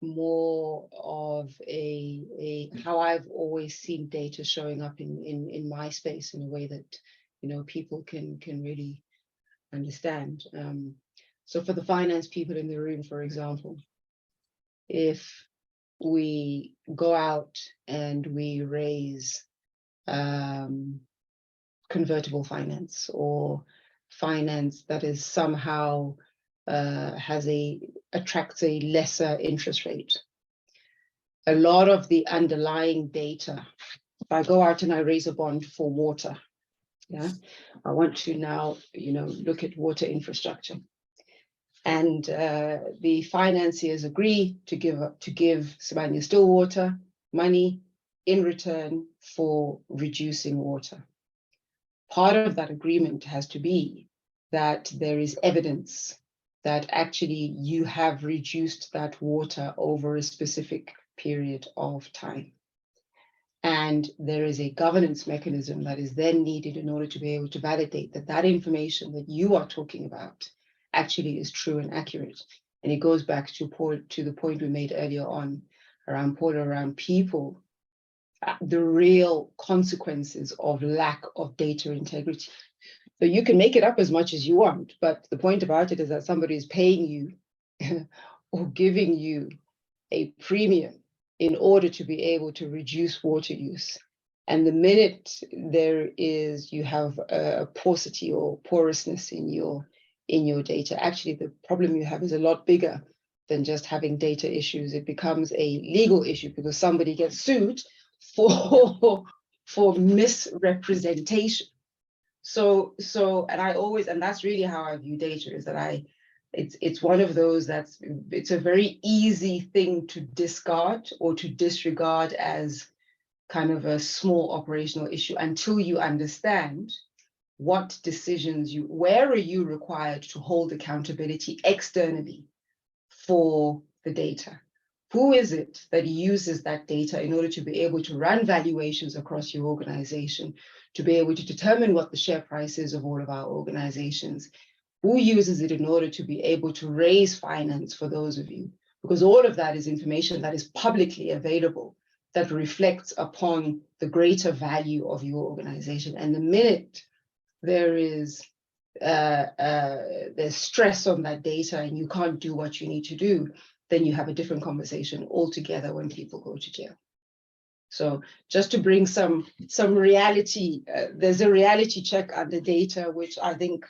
more of a how I've always seen data showing up in my space in a way that people can really understand. So for the finance people in the room, for example, if we go out and we raise convertible finance or finance that is somehow attracts a lesser interest rate, a lot of the underlying data, if I go out and I raise a bond for water, I want to now look at water infrastructure, and the financiers agree to give 𝗪𝗪-Stillwater money in return for reducing water. Part of that agreement has to be that there is evidence that actually you have reduced that water over a specific period of time. And there is a governance mechanism that is then needed in order to be able to validate that that information that you are talking about actually is true and accurate. And it goes back to the point we made earlier on around people, the real consequences of lack of data integrity. So you can make it up as much as you want, but the point about it is that somebody is paying you or giving you a premium in order to be able to reduce water use. And the minute you have a paucity or porousness in your data, actually the problem you have is a lot bigger than just having data issues. It becomes a legal issue because somebody gets sued for misrepresentation. So and that's really how I view data, is that it's one of those it's a very easy thing to discard or to disregard as kind of a small operational issue until you understand what decisions where are you required to hold accountability externally for the data. Who is it that uses that data in order to be able to run valuations across your organization, to be able to determine what the share price is of all of our organizations? Who uses it in order to be able to raise finance for those of you? Because all of that is information that is publicly available, that reflects upon the greater value of your organization. And the minute there is there's stress on that data and you can't do what you need to do, then you have a different conversation altogether when people go to jail. So just to bring some reality, there's a reality check on the data, which I think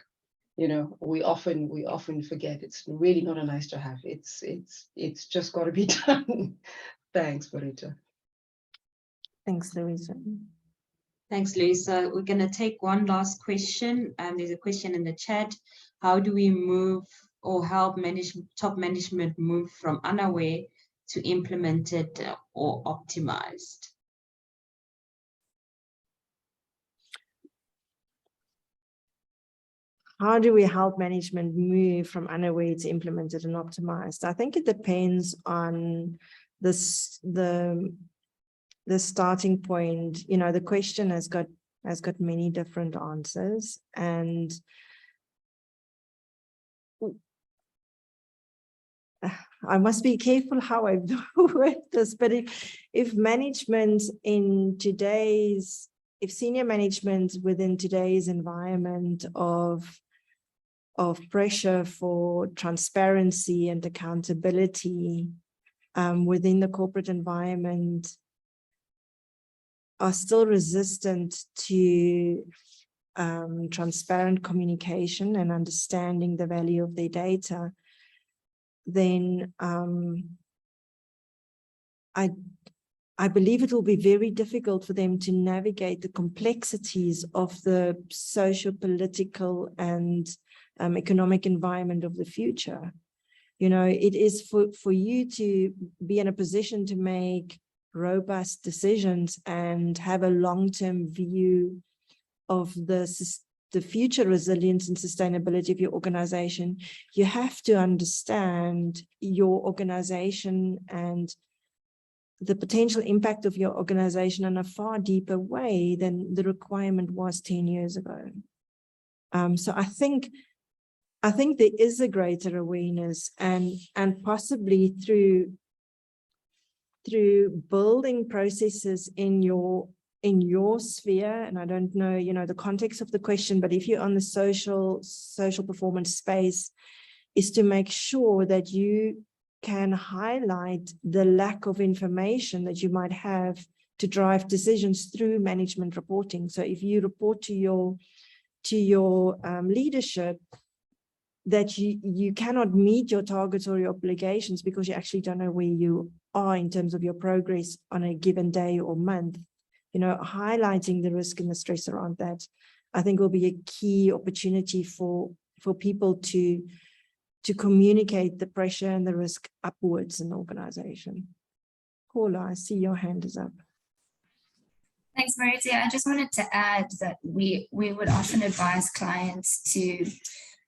you know, we often forget. It's really not a nice to have. It's just got to be done. Thanks, Marita.
Thanks, Louisa.
Thanks, Louisa. We're going to take one last question. There's a question in the chat. How do we move or help top management move from unaware to implemented or optimized?
How do we help management move from unaware to implemented and optimized? I think it depends on this, the starting point. You know, the question has got many different answers, and I must be careful how I word this, but if management in today's, if senior management within today's environment of pressure for transparency and accountability within the corporate environment are still resistant to transparent communication and understanding the value of their data, then I believe it will be very difficult for them to navigate the complexities of the social, political, and economic environment of the future. You know, it is for you to be in a position to make robust decisions and have a long-term view of the future resilience and sustainability of your organization. You have to understand your organization and the potential impact of your organization in a far deeper way than the requirement was 10 years ago. So I think there is a greater awareness, and possibly through building processes in your sphere. And I don't know, you know, the context of the question, but if you're on the social performance space, is to make sure that you can highlight the lack of information that you might have to drive decisions through management reporting. So if you report to your leadership that you cannot meet your targets or your obligations because you actually don't know where you are in terms of your progress on a given day or month, you know, highlighting the risk and the stress around that, I think will be a key opportunity for people to communicate the pressure and the risk upwards in the organization. Paula, I see your hand is up.
Thanks, Marita. I just wanted to add that we would often advise clients to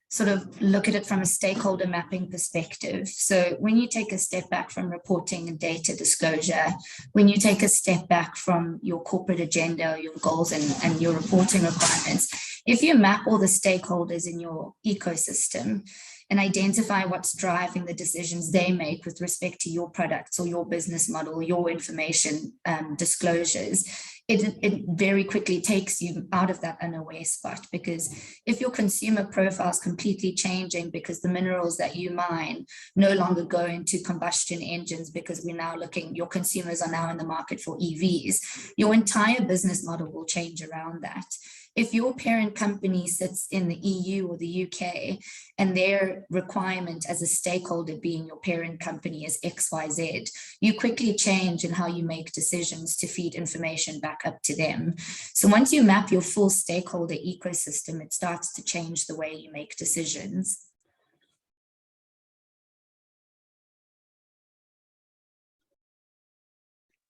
sort of look at it from a stakeholder mapping perspective. So when you take a step back from reporting and data disclosure, when you take a step back from your corporate agenda, your goals and your reporting requirements, if you map all the stakeholders in your ecosystem and identify what's driving the decisions they make with respect to your products or your business model, your information disclosures, it very quickly takes you out of that unaware spot. Because if your consumer profile is completely changing because the minerals that you mine no longer go into combustion engines, because we're now looking, your consumers are now in the market for EVs, your entire business model will change around that. If your parent company sits in the EU or the UK and their requirement as a stakeholder being your parent company is XYZ, you quickly change in how you make decisions to feed information back up to them. So once you map your full stakeholder ecosystem, it starts to change the way you make decisions.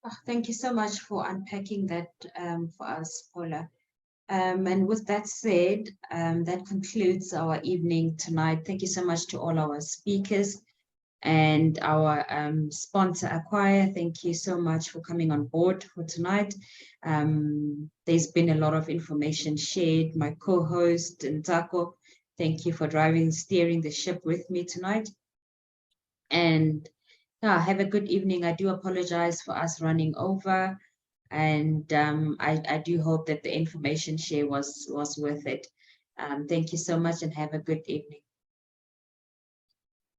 Oh, thank you so much for unpacking that for us, Paula. And with that said, that concludes our evening tonight. Thank you so much to all our speakers and our sponsor, 𝗪𝗪. Thank you so much for coming on board for tonight. There's been a lot of information shared. My co-host, 𝗪𝗪, thank you for steering the ship with me tonight. And have a good evening. I do apologize for us running over. And I do hope that the information share was worth it. Thank you so much and have a good evening.